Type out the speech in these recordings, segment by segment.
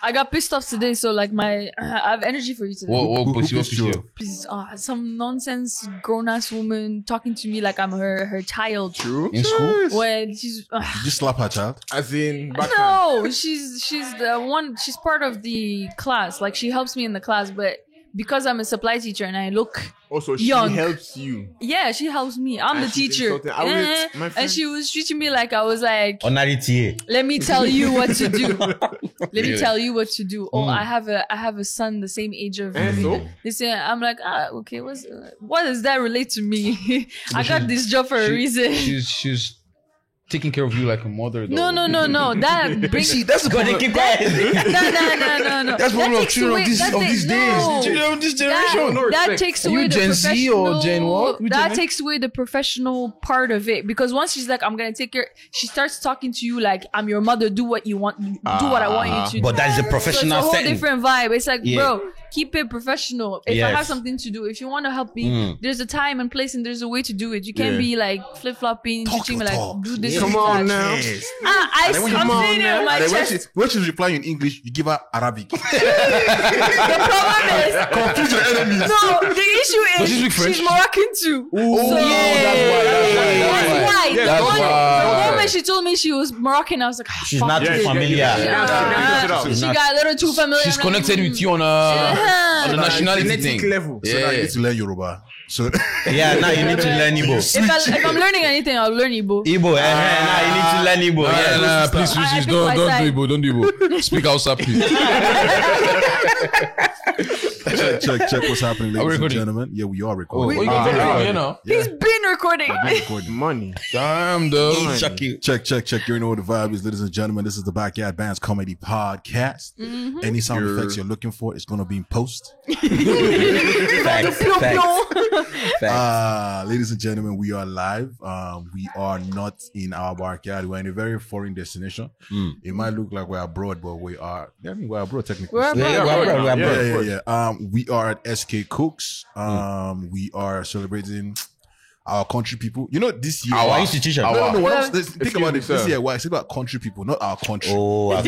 I got pissed off today, so like I have energy for you today. What pissed you off? Please, some nonsense grown ass woman talking to me like I'm her child. True. In school? When she's Did you slap her child? As in, no, she's the one. She's part of the class. Like she helps me in the class, but because I'm a supply teacher and I look also she young. helps you. Yeah, she helps me. I'm And the she's teacher. insulting. My And friend- she was treating me like I was like, Honority. let me tell you what to do. Let me Really? tell you what to do. Oh, I have a son the same age of And so? They say I'm like, okay, what does that relate to me? I got this job for a reason. She's taking care of you like a mother. Though. No. That brings See, that's the problem. Keep quiet. no. That's the problem of children of these days. No. Children of this generation. That takes Are you away the Gen Z or professional. Gen what? Which That Gen- takes away the professional part of it because once she's like, I'm gonna take care. She starts talking to you like I'm your mother. Do what you want. Do what I want you to. But do. that's the So it's a professional whole setting. different vibe. It's like, Yeah. bro, keep it professional. If I Yes. have something to do, if you want to help me, there's a time and place and there's a way to do it. You can't Yeah. be like flip flopping, Talk teaching me your like talk. do this. Come do on that. now. Yes. I'm saying it on my And then chest. when she's replying in English, you give her Arabic. The problem is, Confuse your enemies. no, the issue Does she is speak French? she's Moroccan too. Oh, So- That's why. Yeah, The that's moment- why. The moment she told me she was Moroccan, I was like, She's not Yeah, too yeah, familiar. yeah, yeah. she got a little too familiar. She's I'm like, connected with you on Yeah. a nationality Genetic thing. level. So now you Yeah. need to learn Yoruba. So Yeah, now you need to learn Igbo. If I'm learning anything, I'll learn Igbo. Igbo, now you need to learn Igbo. Yeah. Please, I pick don't my do side. Igbo, don't do Igbo. Speak Hausa, please. check what's happening, Are we ladies and recording? gentlemen. Yeah, we are recording. Oh, you can you know. He's been recording. Recording. Money. Damn, though. Chuck you. Check. You already know what the vibe is, ladies and gentlemen. This is the Backyard Bands Comedy Podcast. Any sound effects you're looking for is going to be in post. Facts. Ladies and gentlemen, we are live. We are not in our backyard. We're in a very foreign destination. It might look like we're abroad, but we are. I mean, we're abroad technically. We're abroad. Yeah. We are at SK Cooks. We are celebrating our country people. You know, this year. Our institution. No. Think Excuse about me, it. This sir. year, it's about country people, not our country. Oh, All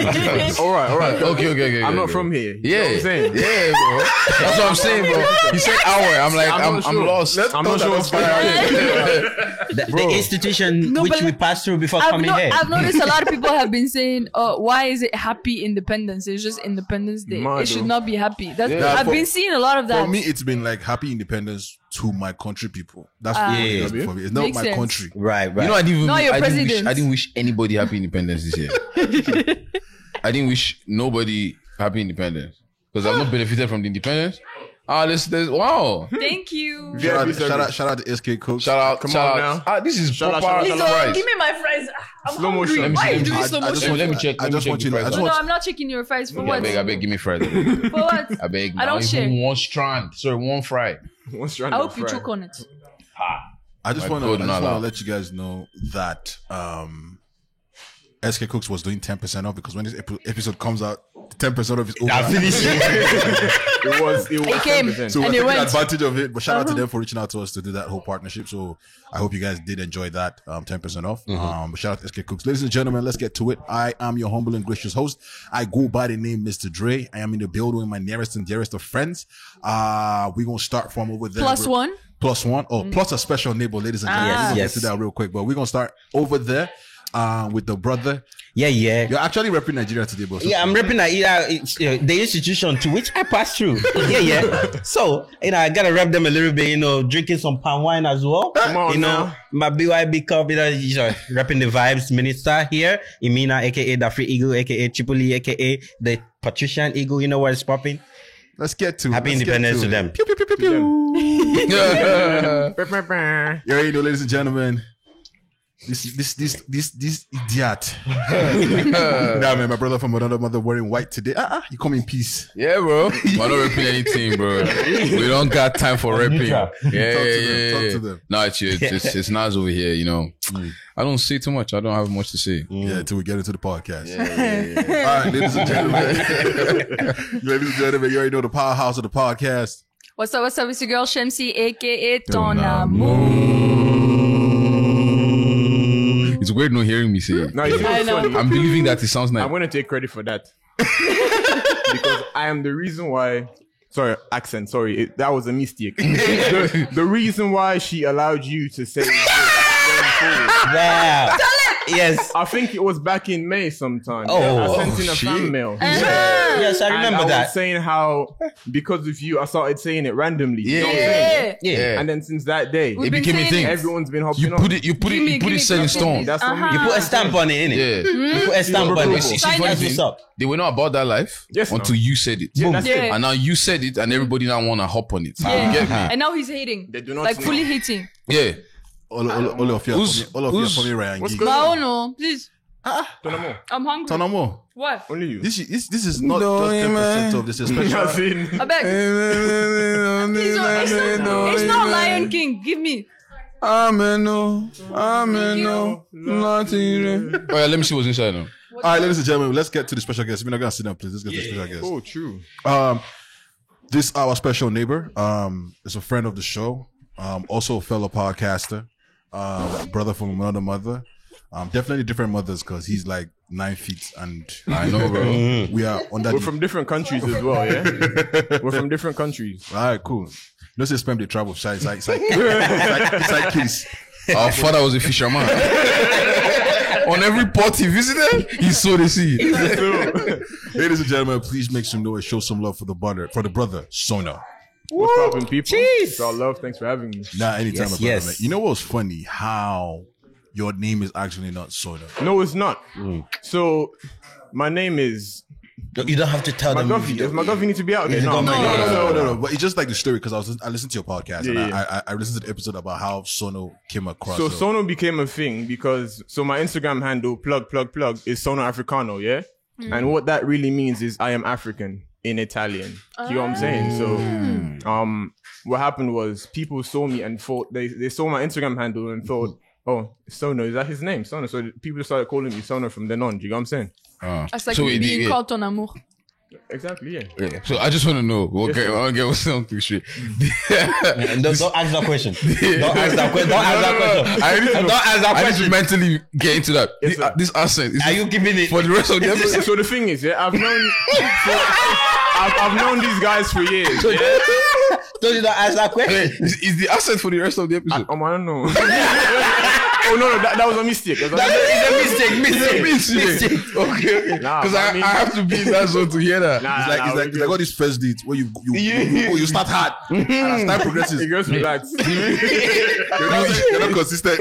right. Okay. I'm not from here. You know Yeah, what I'm saying? yeah, bro. That's what I'm saying, bro. He said our. I'm like, I'm sure. lost. I'm not sure what's going on. the institution No, which but we passed through before coming here. I've noticed a lot of people have been saying, why is it happy independence? It's just Independence Day. Mad, It should though. not be happy. Yeah, I've been seeing a lot of that. For me, it's been like happy independence to my country people. That's what it Yeah. is for me. It's not Makes my sense. country. Right. You know, I didn't even. Not your I didn't president. wish anybody happy independence this year. I didn't wish nobody happy independence because I've not benefited from the independence. Wow. Thank you. Shout out to SK Cooks. Shout Come out. on now. This is Shout out, proper shout out, shout out. fries. Give me my fries. I'm Slow hungry. motion. Why are you Let me doing see. slow I just motion? want Let you me check. I just want you. I just No, want. I'm not checking your fries. For Okay, what? I beg, give me fries. For what? I beg. I don't share. Even one strand. Sorry, one fry. I hope you choke on it. I just My want God, to not allowed. let you guys know that SK Cooks was doing 10% off because when this episode comes out, 10% off is over. It was It came. 10%. So we're And it taking went. advantage of it. But shout out to them for reaching out to us to do that whole partnership. So I hope you guys did enjoy that 10% off. But shout out to SK Cooks. Ladies and gentlemen, let's get to it. I am your humble and gracious host. I go by the name Mr. Dre. I am in the building with my nearest and dearest of friends. We're going to start from over there. Plus one. Plus one. Oh, plus a special neighbor, ladies and gentlemen. Ah. We're gonna Yes. get to that real quick. But we're going to start over there with the brother. Yeah. You're actually repping Nigeria today, bro. Yeah, I'm repping the institution to which I passed through. Yeah. So, I gotta rep them a little bit, drinking some palm wine as well. Come on now. My BYB cup, repping the vibes minister here. Imina, aka the Free Eagle, aka Tripoli, aka the Patrician Eagle. You know what is popping? Let's get to Happy let's get independence to it. them. Pew, pew, pew, pew, pew. You already know, ladies and gentlemen. This idiot. Nah, man, my brother from another mother wearing white today. You come in peace. Yeah, bro. We're not repping anything, bro. We don't got time for repping. Talk to them. No, it's nice over here, I don't say too much. I don't have much to say. Yeah, until we get into the podcast. All right, ladies and gentlemen, you already know the powerhouse of the podcast. What's up? It's your girl Shamsi, aka Tonamu. It's weird not hearing me say it. No, you know I what's know. funny? I'm believing that it sounds I'm nice. going to take credit for that. because I am the reason why. Sorry, accent. Sorry, that was a mistake. the reason why she allowed you to say this going forward. Wow. Yes. I think it was back in May sometime. Oh, I sent in a fan mail. Yes, I And remember I that. was saying how because of you, I started saying it randomly. You know what I'm saying? Yeah. And then since that day, We've It been became a saying thing. it. everyone's been hopping You on. put it set in stone. That's what You we put a stamp on it, innit? Yeah. You put a stamp on it. See, Sign funny it. That's what's thing, up. they were not about that life Yes, until you said it. Yeah, that's it. Yeah. And now you said it, and everybody now want to hop on it. You Yeah. get me? And now he's hating. They do not Like know. fully hating. Yeah. All of you are for me, Ryan. What's Giggs. going But on? oh no, please. Tonamo. I'm hungry. Tonamo. What? Only you. This is not just 10% of this is special. As in- I beg. Please, it's not Lion King. Give me. Amen. Nothing. Oh yeah, let me see what's inside now. All right, ladies and gentlemen, let's get to the special guest. We're not gonna sit down, please. Let's get to the special guest. Oh, true. This our special neighbor. Is a friend of the show. Also a fellow podcaster. Brother from another mother. Definitely different mothers because he's like 9 feet and I know, bro. we are under We're the. from different countries as well, yeah? We're from different countries. All right, cool. No say spam the travel shy. It's like kiss. Our father was a fisherman. On every port he visited, he saw the sea. Ladies and gentlemen, please make some noise. Show some love for the brother, Sona. What's poppin', people? Jeez. It's all love. Thanks for having me. Nah, anytime, Yes, my brother, yes. man. You know what's funny? How your name is actually not Sona. No, it's not. So, my name is You don't have to tell them. McGuffey. Does McGuffey need to be out there? No. No. But it's just like the story because I listened to your podcast and Yeah. I listened to the episode about how Sono came across. So Sono became a thing because my Instagram handle plug is Sono Africano, yeah? And what that really means is I am African in Italian. Do you know what I'm saying? So what happened was people saw me and thought they saw my Instagram handle and thought, oh, Sono, is that his name? Sono. So people started calling me Sono from then on. Do you know what I'm saying? That's like So me it- being yeah. called ton amour. Exactly, yeah. Yeah. So I just want to know. Yes, sir. I want to get something straight. And don't ask that question. Don't ask that question. Don't ask that question. I need to know. Don't ask that I need to question. mentally get into that. Yes, sir. This accent. Is Are you giving it? for the rest of the episode? So the thing is, yeah, I've known these guys for years. Yeah? Don't you not ask that question? Is the accent for the rest of the episode? I don't know. Oh no, that was a mistake. That was a mistake. Okay. Nah, Because I mean- I have to be in that zone to hear that. Nah, it's like all these first dates where you start hard and as time progresses, Hey, girls, relax. you're not consistent.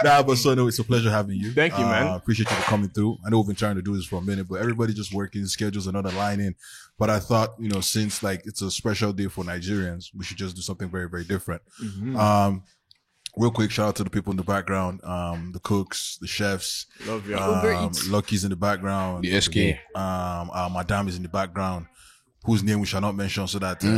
Nah, but Sono, it's a pleasure having you. Thank you, man. Appreciate you for coming through. I know we've been trying to do this for a minute, but everybody just working, schedules are not aligning. But I thought, since like it's a special day for Nigerians, we should just do something very, very different. Real quick, shout out to the people in the background, the cooks, the chefs, Love y'all. Uber Eats. Lucky's in the background, The SK. Madame is in the background, whose name we shall not mention so that they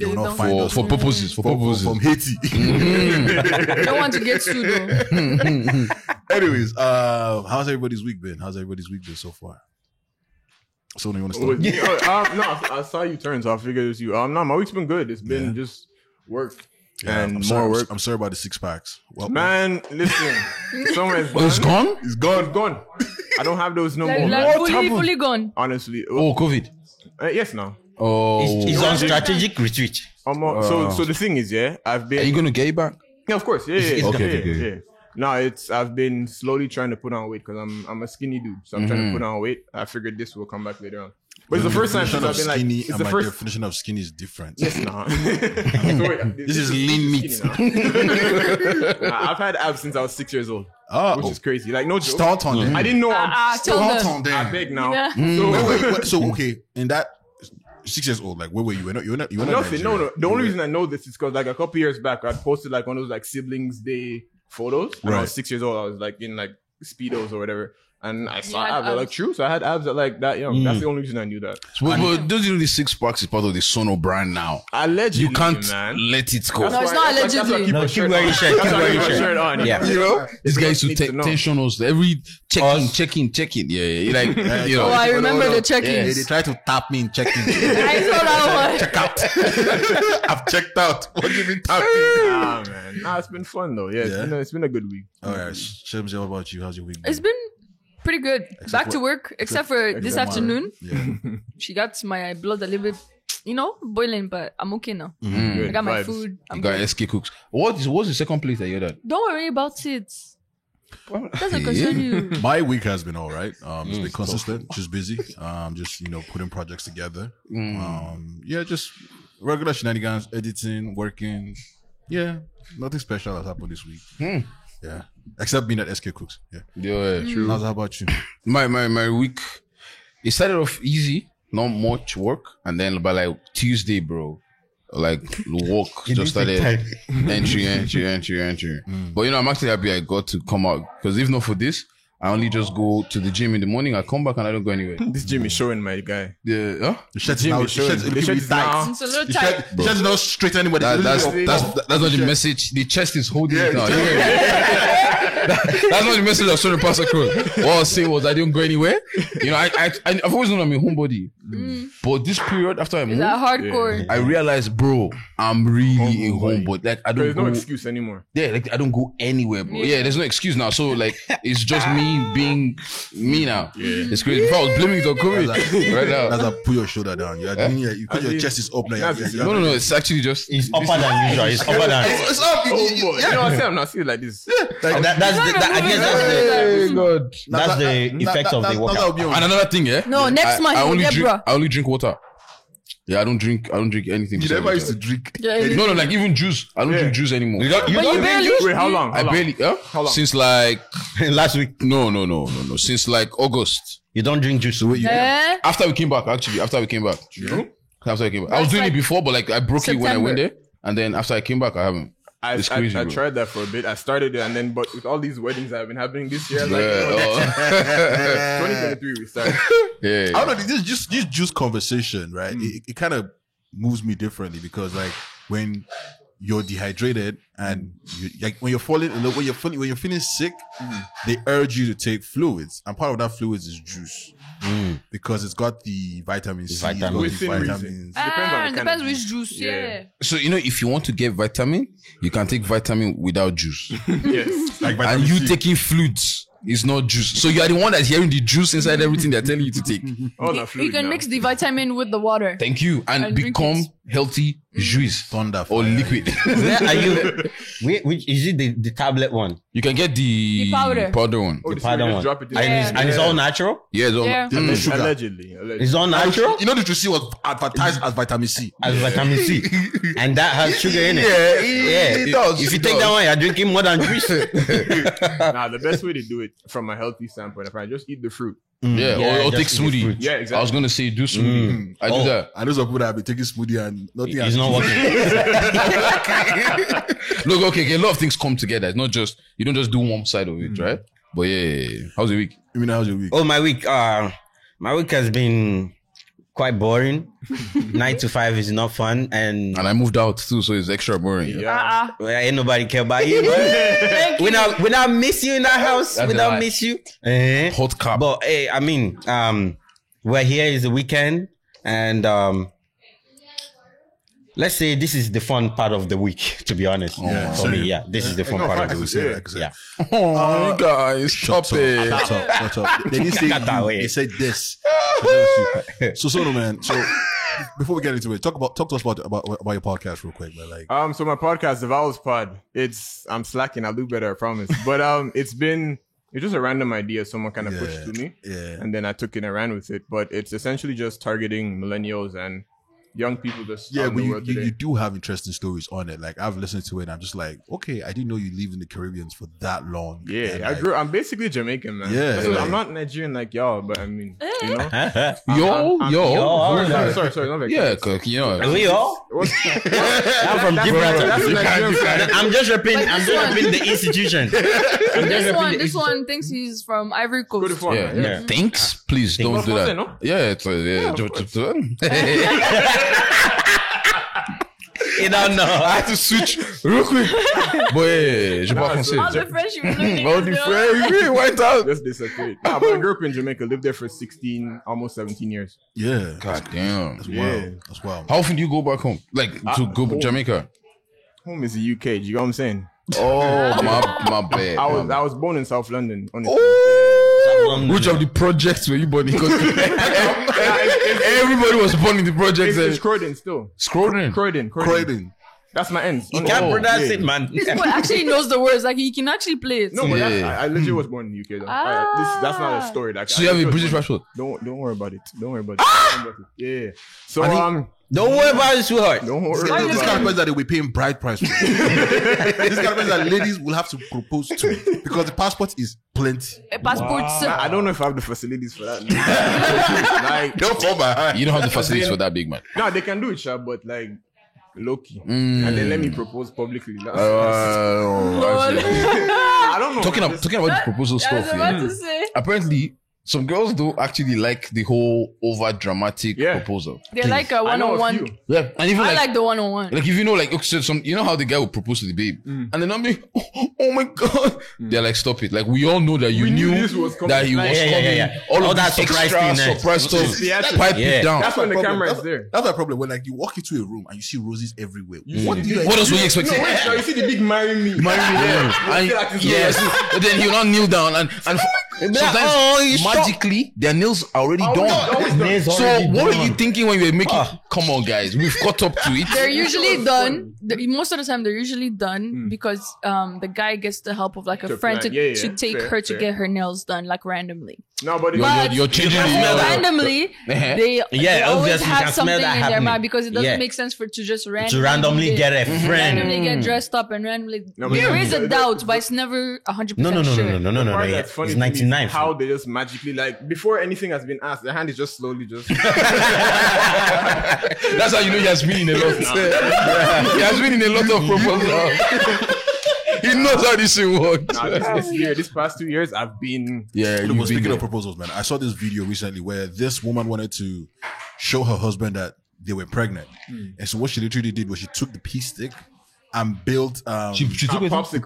will not don't- find us For purposes. For purposes. from Haiti. I don't want to get sued though. Anyways, how's everybody's week been? How's everybody's week been so far? So you want to start? No, I saw you turn, so I figured it was you. No, my week's been good. It's been just work and I'm more sorry, work. I'm sorry about the 6 packs. Well, Man, listen, somewhere's Oh, it's gone? it's gone. It's gone. I don't have those no Like, more. like man. fully gone. Honestly, Oh, COVID. yes, no. Oh. He's on strategic retreat. So the thing is, yeah, I've been. Are you going to get it back? Yeah, of course. Yeah. Okay. No, I've been slowly trying to put on weight because I'm a skinny dude, so I'm trying to put on weight. I figured this will come back later on, but it's the first time since I've been like, skinny it's and the my first. definition of skinny is different. Yes, nah. This is lean meat. I've had abs since I was 6 years old, Oh, which is crazy. Like no joke. start on them. I didn't know. I'm Tell them. Start on I them. beg now. Yeah. Wait. So okay, in that 6 years old, like where were you? You were not Nothing. No. Nigeria. The only reason I know this is because like a couple years back, I posted like one of those like siblings day photos. When I was Right. 6 years old, I was like in like speedos or whatever. And I saw had abs. I'm like, abs. true. So I had abs at like that young. That's the only reason I knew that. But those really 6 packs is part of the Sono brand now. Allegedly, You can't man. let it go. No, it's not That's why I allegedly. keep No, a keep shirt wearing on. shirt. That's Keep why I wearing keep a shirt. shirt on. Yeah. You know, this guy used to Need to know. tension us every checking. Yeah. Like, you know. Oh, I remember the They check-ins. try to tap me in checking. I saw that one. Check out. I've checked out. What do you mean tapping? Ah, man. Nah, it's been fun though. Yeah, Yeah. it's been a good week. All right, Shemzi, what about you? How's your week? It's been pretty good. Back to work, except for this except afternoon. Yeah. She got my blood a little bit, boiling, but I'm okay now. Good I got my vibes. food. You I'm got good. SK Cooks. What's the second place that you're at? Don't worry about it. Doesn't concern you. My week has been all right. It's been consistent, just busy. Just putting projects together. Just regular shenanigans, editing, working. Yeah, nothing special has happened this week. Yeah, except being at SK Cooks. Yeah, Yeah, true. How about you? My week, it started off easy, not much work, and then by like Tuesday, bro, like work just started entry. But I'm actually happy I got to come out, because if not for this, I only just go to the gym in the morning. I come back and I don't go anywhere. This gym is showing my guy. Yeah, huh? The shirt is Jimmy now. The showing- shirt is the looking shirt really is tight. now- It's a little The tight. shirt, the shirt is not straight anymore. That's not the message. The chest is holding it now. That's not the message I was trying to pass across. What I was saying was I didn't go anywhere. I've always known I'm a homebody. But this period after I Is moved, that hardcore? I realized, bro, I'm really a homebody. Like I don't There's go. no excuse anymore. Yeah, like I don't go anywhere, bro. Yeah, there's no excuse now. So like it's just me being me now. Yeah. It's crazy. If I was blaming it on COVID right now. That's put your shoulder down. You're doing it. Because your chest is up now. That's- No. It's actually just It's upper than usual. It's upper than. It's up. Oh boy, you know what I'm saying? I'm not seeing like this. I guess Hey, God. that's the effect of the workout. And another thing, yeah. No, next month I you will only get drink. bra. I only drink water. Yeah, I don't drink anything. You besides never used to water. drink. Yeah, No, like even juice. I don't drink juice anymore. But you barely. Wait, how long? I barely. How long? Since like Last week, no. Since like August. you don't drink juice. Eh? After we came back, actually. After we came back. True. After I came back. I was That's doing like it before, but like I broke it when I went September. there, and then after I came back, I haven't. I It's crazy, bro. tried that for a bit. I started it, and then but with all these weddings that have been happening this year, like Yeah, 2023, we started. yeah. I don't know. This juice conversation, right? It kind of moves me differently because like when you're dehydrated and like when you're feeling sick, they urge you to take fluids, and part of that fluids is juice because it's got the vitamin C, it's got the Within reason. vitamins. Depends on the kind Depends of which juice. juice. Yeah. So if you want to get vitamin, you can take vitamin without juice, Yes. Like and vitamin you C. taking fluids is not juice. So you are the one that's hearing the juice inside everything they're telling you to take. All You the fluid can now. mix the vitamin with the water. Thank you, and And drink become it. healthy juice Thunder or fire. liquid. Where are you? Which is it? The tablet one, You can get the powder. one. Oh, the this powder one, one, just drop it in. and it's all natural. Yeah, it's all, Yeah. No sugar. Allegedly. It's all natural You know the juice was advertised as vitamin C. as vitamin C, and that has sugar in it. it does. If you it take does. that one, you're drinking more than juice. Nah, the best way to do it from a healthy standpoint, if I just eat the fruit. Yeah, Yeah, or just take eat the smoothie. fruit. Yeah, exactly. I was gonna say do smoothie. I do that. I know some people that have been taking smoothie and nothing. It's not working. Look, okay, a lot of things come together. It's not just you don't just do one side of it, right? But yeah. How's your week? I mean, how's your week? Oh, my week has been quite boring. 9 to 5 is not fun, and And I moved out too, so it's extra boring. Yeah. well, ain't nobody care about you. We not miss you in that house. That's We a not lie. miss you. Hot cap. But hey, I mean, we're here is the weekend, and let's say this is the fun part of the week. To be honest, for me, yeah, this is the fun No, part of facts the is week. it. Like I said. Yeah. Oh, guys, stop it. Shut up. They didn't say Cut that you, way. they said this. So no, man. So before we get into it, talk to us about your podcast real quick, man. Like, So my podcast, The Vowels Pod, I'm slacking. I'll do better, I promise. But it's just a random idea someone kind of pushed to me. yeah. And then I took it and ran with it. But it's essentially just targeting millennials and young people just Yeah, out in but the world today. you do have interesting stories on it. Like I've listened to it, and I'm just like, okay, I didn't know you lived in the Caribbean for that long. Yeah, And, I like, I'm basically Jamaican, man. Yeah, So like- I'm not Nigerian like y'all, but I mean, You know? Sorry, not very Yeah, you know. We all? I'm from Gibraltar. I'm just repping the institution. This one thinks he's from Ivory Coast. Yeah. Thanks, please don't do that. No? Yeah, it's You don't know. I had to switch real quick. But yeah, je parle français. All the French you were looking All at, the you know? French, we went out. Just disappeared. But I grew up in Jamaica, lived there for 16, almost 17 years. Yeah. God damn. That's Yeah. wild. That's wild. How often do you go back home? Like to go to Jamaica? Home is the UK. Do you know what I'm saying? Oh, my bad. I was born in South London. Honestly. Which of the projects were you born in? Everybody was born in the projects. It's Croydon still. Croydon. Croydon. That's my ends. You can't pronounce it, man. This boy actually knows the words. Like, he can actually play it. No, but Yeah. I legit was born in the UK though. That's not a story. Like, So you have a British passport? Don't worry about it. Don't worry about it. Yeah. So Don't worry about it, sweetheart. don't worry This about kind of it. person that they will be paying bride price for. This kind of person that ladies will have to propose to because the passport is plenty. Passports. I don't know if I have the facilities for that. Like, Don't fall behind. You don't have the facilities for that big man. no, they can do it, sha, but like low key, and then let me propose publicly. I don't know. Talking man. about the proposal I stuff, was about yeah. to say. Apparently, some girls do actually like the whole over dramatic Yeah. proposal. They like a I know a one-on-one. few. Yeah, and even I like the one-on-one. like if you know, like okay, so some, you know how the guy will propose to the babe, and then I'm like, oh my god, they're like, stop it. Like we all know that you We knew knew this was coming. that he Like, was yeah, coming. yeah. All All of that that surprise extra thing, surprise stuff, theatrics. pipe Yeah. it down. That's when the problem. camera is there. That's my problem. When like you walk into a room and you see roses everywhere. What do you What else were you expecting? No, wait, sha, you see the big marry me. And, yes, but then he'll not kneel down and sometimes magically their nails are already done. So what are you thinking when you were making? Come on, guys, we've caught up to it. They're usually done. Most of the time, they're usually done because the guy gets the help of like a To friend plan. to Yeah, take fair, her to fair. get her nails done like randomly. No, but You're changing Randomly, they Yeah, always obviously you have can something smell in that their happening. mind because it doesn't Yeah. make sense to just To randomly get a friend. randomly get dressed up and randomly. No, but There is a the- doubt, but it's never 100% No. sure. the part Yeah. that's funny It's to me is 99. how they just magically, like, before anything has been asked, the hand is just slowly just. That's how you know he has been in a lot. He has been in a lot of proposals. He knows how this shit works. Nah, this past 2 years, I've been. Yeah, Look, you've been speaking there. of proposals, man, I saw this video recently where this woman wanted to show her husband that they were pregnant, and so what she literally did was she took the pea stick and built She took a it. popsicle.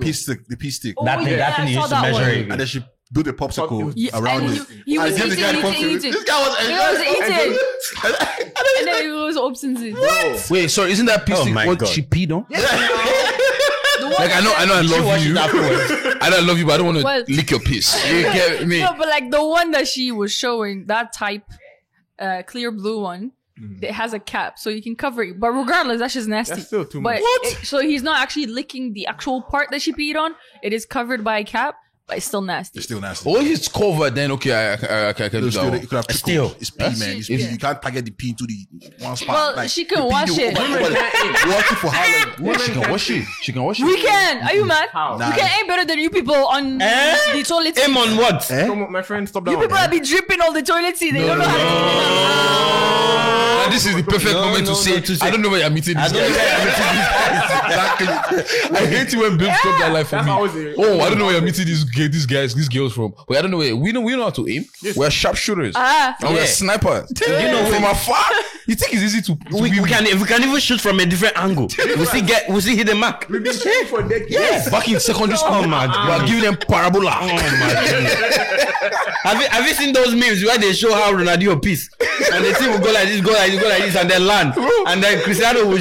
the pea stick, That thing, yeah, that thing I you saw used to that measure one. it. and then she built a popsicle Yeah, around and it. he was And then the eating, guy comes to- eating. This guy was He was eating. And then he was obstinate. Wait, sorry, isn't that piece Oh my what God. she peed on? The one Like I know I She love watched you. it afterwards. I don't love you, but I don't want to Well- lick your piss. You get me? No, but like the one that she was showing, that type, clear blue one, it has a cap, so you can cover it. But regardless, that's just nasty. That's still too But much. so he's not actually licking the actual part that she peed on. It is covered by a cap, but it's still nasty. It's still nasty. Or if it's covered, then okay, I can do It's that still, one. you could have Still. it's pea, man. It's pea. Yeah. You can't target the pea into the one spot. Well, like, she can the pea, wash you it. Wash it for how long? She can wash it. She can wash it. We can. Are you mad? How? Nah. We can ain't better than you people on the toilet seat. Aim on what? Come on, my friend, stop that. You one, people man. that be dripping all the toilet seat. They don't know how to And this is the perfect moment to say, I don't know where you're meeting this I don't know guy. where I'm Exactly. I hate it when Bill stop that life for That's me. always a- Oh, I don't know where you're meeting these girls from. But I don't know where. We know how to aim. We're sharpshooters. And we're Yeah. snipers. You know, from afar. You think it's easy to we can even shoot from a different angle. We still hit the mark. We've been training for decades. Yes. Back in secondary school, Oh my God. we're giving them parabola. Oh my goodness. Have you seen those memes where they show how Ronaldinho piss and the team will go like this, and then land, and then Cristiano will.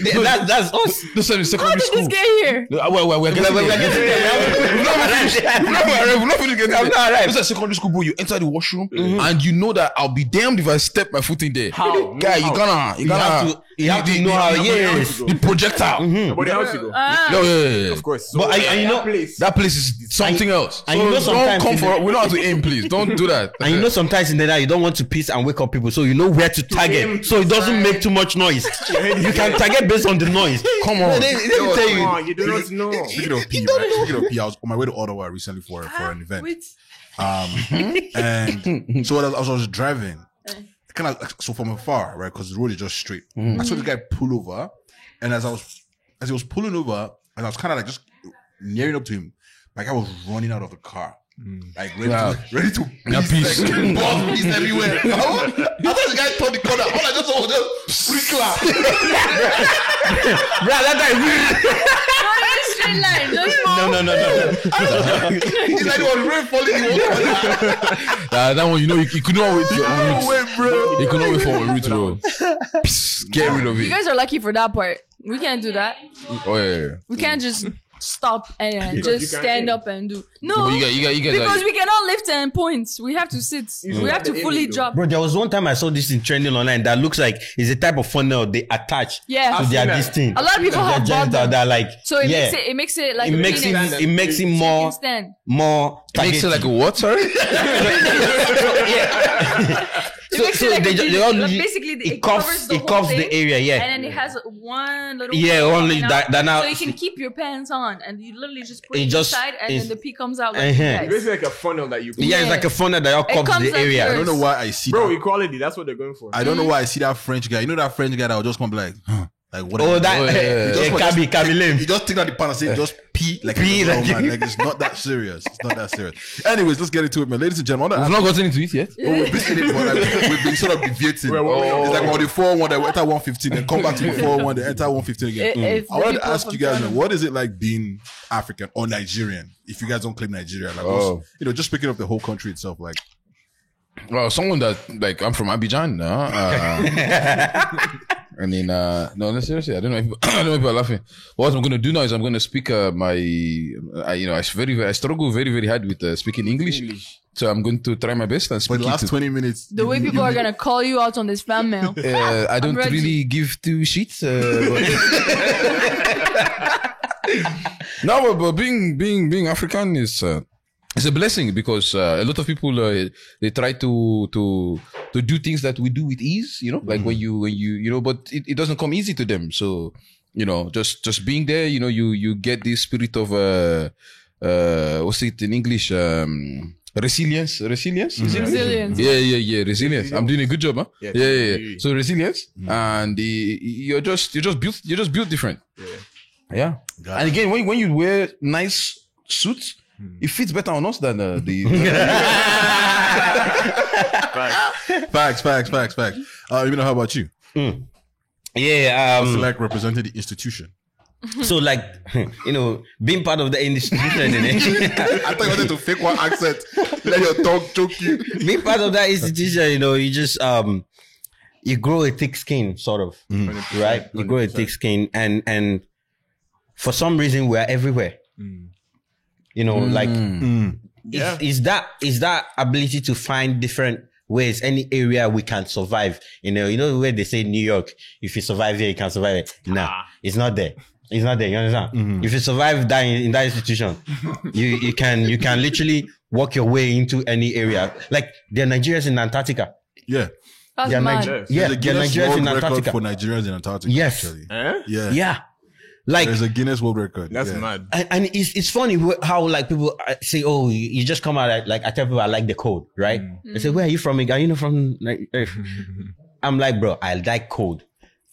That's us. This is How secondary did school. this get here? We're getting We're there. getting there. We're not finished getting I'm not there. arrived. This is secondary school, bro. You enter the washroom and you know that I'll be damned if I step my foot in there. How? Guy, you How? gotta You have to know how. Yes. the projectile. Nobody else you go. No, yeah. Of course. So, But you know- that place. That place is something else. and you know don't sometimes come in for. the- We know how to aim, please. Don't do that. And you know sometimes in the night you don't want to piss and wake up people, so you know where to target, aim so it doesn't side. make too much noise. You can target based on the noise. Come on. They tell you. Come on, you do not know. Speaking of pee, right? Speaking of pee, I was on my way to Ottawa recently for an event. Wait. And so as I was driving, kind of so from afar, right? Because the road is just straight. I saw the guy pull over, and as he was pulling over, and I was kind of like just nearing up to him, like I was running out of the car. Like ready to piss, like, balls piss everywhere. I thought the guy turned the corner. All I just saw was just sprinkler. Bro, that guy Straight line. Just No. It's like it was rain falling in one corner. That one, you know, you could not wait for No way, bro. You could not wait for a route road. Get rid of You it. guys are lucky for that part. We can't do that. Oh yeah. We can't just stop and just stand up and do. No, But you guys because are, we cannot lift 10 points. We have to sit. We have to fully drop. Bro, there was one time I saw this thing trending online that looks like it's a type of funnel they attach Yeah. to their this thing. A lot of people have bought them. that like So it makes it like it makes it more stand. more it makes it like a what? Sorry. It makes it like basically it covers the area, yeah. And then it has one little only that now so you can keep your pants on and you literally just put It it just inside and then the pee comes out like Uh-huh. you guys. It's basically like a funnel that you put. it's like a funnel that all covers comes the like area. I don't know why I see Bro, that. equality, that's what they're going for. I don't know why I see that French guy. You know that French guy that will just come be like, like what? Oh, that Kabi lame. You just take out the pan and say, just pee like Pee a like- normal man. Like it's not that serious. It's not that serious. Anyways, let's get into it, man. Ladies and gentlemen, We've not gotten into it yet. we've been in it, but like, we've been sort of deviating. It's like on the 4-1, then we enter 115, then come back to the 4-1, then enter 115 again. If I wanted the to ask people you guys, from man, what is it like being African or Nigerian? If you guys don't claim Nigeria, like, just picking up the whole country itself, like. Well, someone that like I'm from Abidjan. I mean, no, seriously, I don't know. I don't know if people are laughing. What I'm going to do now is I'm going to speak I struggle very, very hard with speaking English. So I'm going to try my best and For speak the last 20 minutes. The way people are gonna call you out on this fan mail. I don't ready. really give two shits. But being African is it's a blessing because a lot of people they try to do things that we do with ease, you know, like when you know, but it doesn't come easy to them. So you know, just being there, you know, you get this spirit of what's it in English? Resilience. Is it? Resilience. Yeah. Resilience. I'm doing a good job, huh? Yeah. So resilience, and you're just built different. Yeah. And again, when you wear nice suits, it fits better on us than the. Facts. Even how about you? Yeah, What's it like representing the institution? so like you know, being part of the institution, I thought you wanted to fake one accent. Let your tongue choke you. being part of that institution, you know, you just you grow a thick skin, sort of, right? You grow a thick skin, and for some reason we're everywhere. You know, like is that ability to find different ways, any area we can survive. You know where they say New York, if you survive here, you can survive it. Nah, it's not there. It's not there. You understand? If you survive that in that institution, you can literally walk your way into any area. Like there are Nigerians in Antarctica. Yeah. That's They're mad. Yeah, There's a they're Guinness Nigerians World in Record Antarctica. for Nigerians in Antarctica. Yes. Actually. Eh? Yeah. Like There's a Guinness World Record. That's yeah. mad. and it's funny how like people say, oh, you just come out like I tell people I like the code, right? They say, where are you from? Are you not from? Like, I'm like, bro, I like code.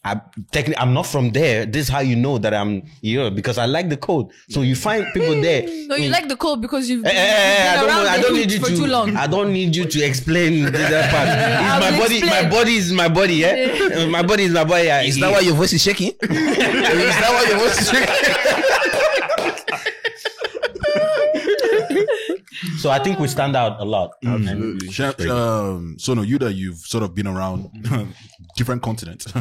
I'm not from there. This is how you know that I'm, because I like the code. So you find people there. No, you like the code because you've been I around don't the need heat you for too long. I don't need you to explain that part. I'll It's my body. explain. My body is my body. Yeah, my body is my body. Is that why your voice is shaking? Is that why your voice is shaking? So I think we stand out a lot. Absolutely. So no, you that you've sort of been around different continents.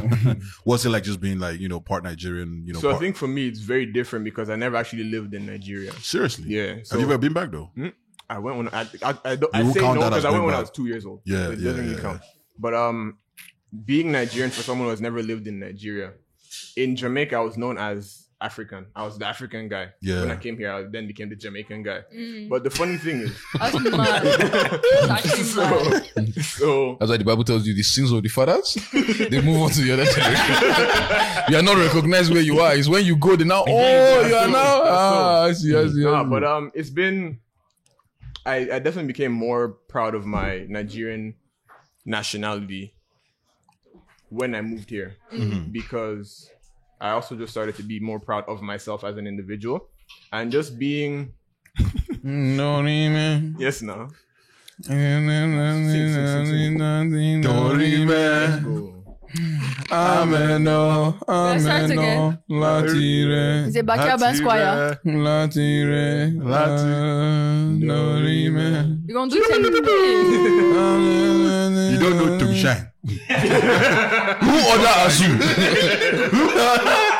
What's it like just being like, part Nigerian, So I part... think for me it's very different because I never actually lived in Nigeria. Seriously? Yeah. Have you ever been back though? I went when I say won't count no that as because I went going when I back. was 2 years old. Yeah, So it yeah, doesn't really yeah. count. But being Nigerian for someone who has never lived in Nigeria, in Jamaica I was known as African. I was the African guy. Yeah. When I came here, I then became the Jamaican guy. But the funny thing is, That's mad. That's actually mad. so That's why the Bible tells you the sins of the fathers, they move on to the other generation. You are not recognized where you are. It's when you go, they now, oh, you are now. Ah, I see. nah, but it's been. I definitely became more proud of my Nigerian nationality when I moved here because I also just started to be more proud of myself as an individual and just being. No, man. Yes, no. Ameno, start again? Latire, Is it Backyard Squire? Latire, Dorime. You're going to do 10 You don't know to shine. Who order Azu?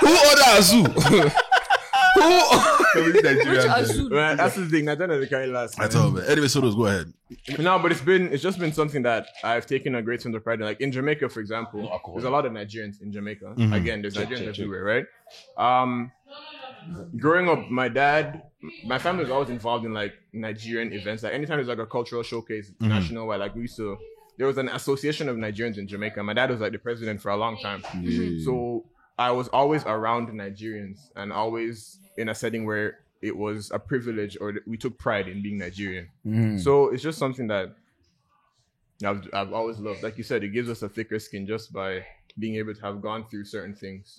Who order Azu? Which Azu? Man, that's the thing. I don't know the kind last. I told man. Anyway, so go ahead. No, but it's just been something that I've taken a great sense of pride in. Like in Jamaica, for example, there's a lot of Nigerians in Jamaica. Again, there's Nigerians everywhere, right? Growing up, my family was always involved in like Nigerian events. Like anytime there's like a cultural showcase, national wide, like there was an association of Nigerians in Jamaica. My dad was like the president for a long time. So I was always around Nigerians and always in a setting where it was a privilege or we took pride in being Nigerian. So it's just something that I've always loved. Like you said, it gives us a thicker skin just by being able to have gone through certain things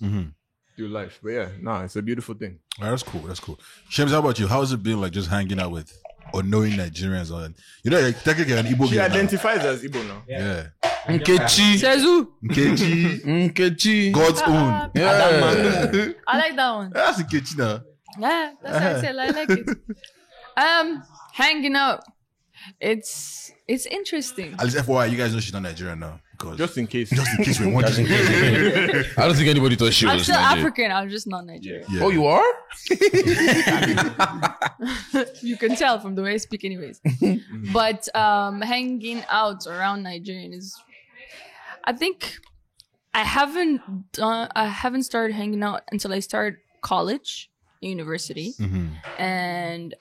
through life. But yeah, it's a beautiful thing. All right, that's cool. Shems, how about you? How has it been like just hanging out with unknowing Nigerians? Like technically an Igbo She girl now. identifies as Igbo now. Yeah. Nkechi, Sezu. Nkechi. God's own. Yeah. I like that one. That's Nkechi now. Yeah, that's what I said. I like it. Hanging out. It's interesting. At least FYI, you guys know she's not Nigerian now. Because Just in case. in case we want to. I don't think anybody thought she I'm was still Nigerian. African. I'm just not Nigerian. Yeah. Oh, you are? You can tell from the way I speak, anyways. But hanging out around Nigerian is, I think, I haven't started hanging out until I started college, university, and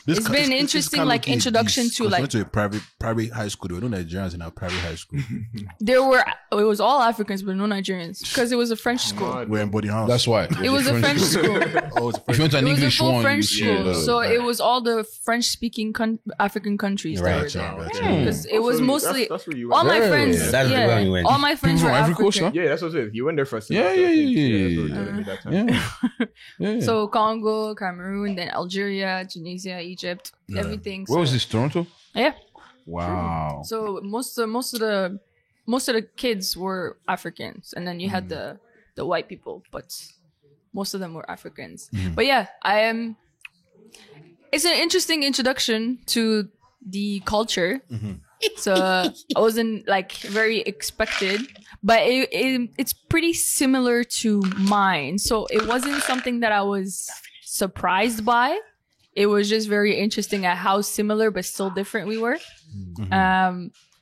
it's been interesting, like introduction to like went to a private high school. There were no Nigerians in our private high school. it was all Africans but no Nigerians because it was a French school. We're in Body House. That's why. It was a French school. Oh, it's a If you went to an It was a English full one, French you school, see, so it was all the French-speaking African countries that were there. Right. Because it was mostly That's where you all went. my friends. Yeah, that's where you went. All my friends were From Ivory African. Coast, huh? Yeah, that's what it is. You went there first. Yeah. Yeah. So Congo, Cameroon, then Algeria, Tunisia, Egypt, everything. Where was this? Toronto? Yeah. Wow. So most of the kids were Africans, and then you had the white people, but most of them were Africans. But yeah, it's an interesting introduction to the culture. So I wasn't like very expected, but it's pretty similar to mine. So it wasn't something that I was surprised by. It was just very interesting at how similar but still different we were.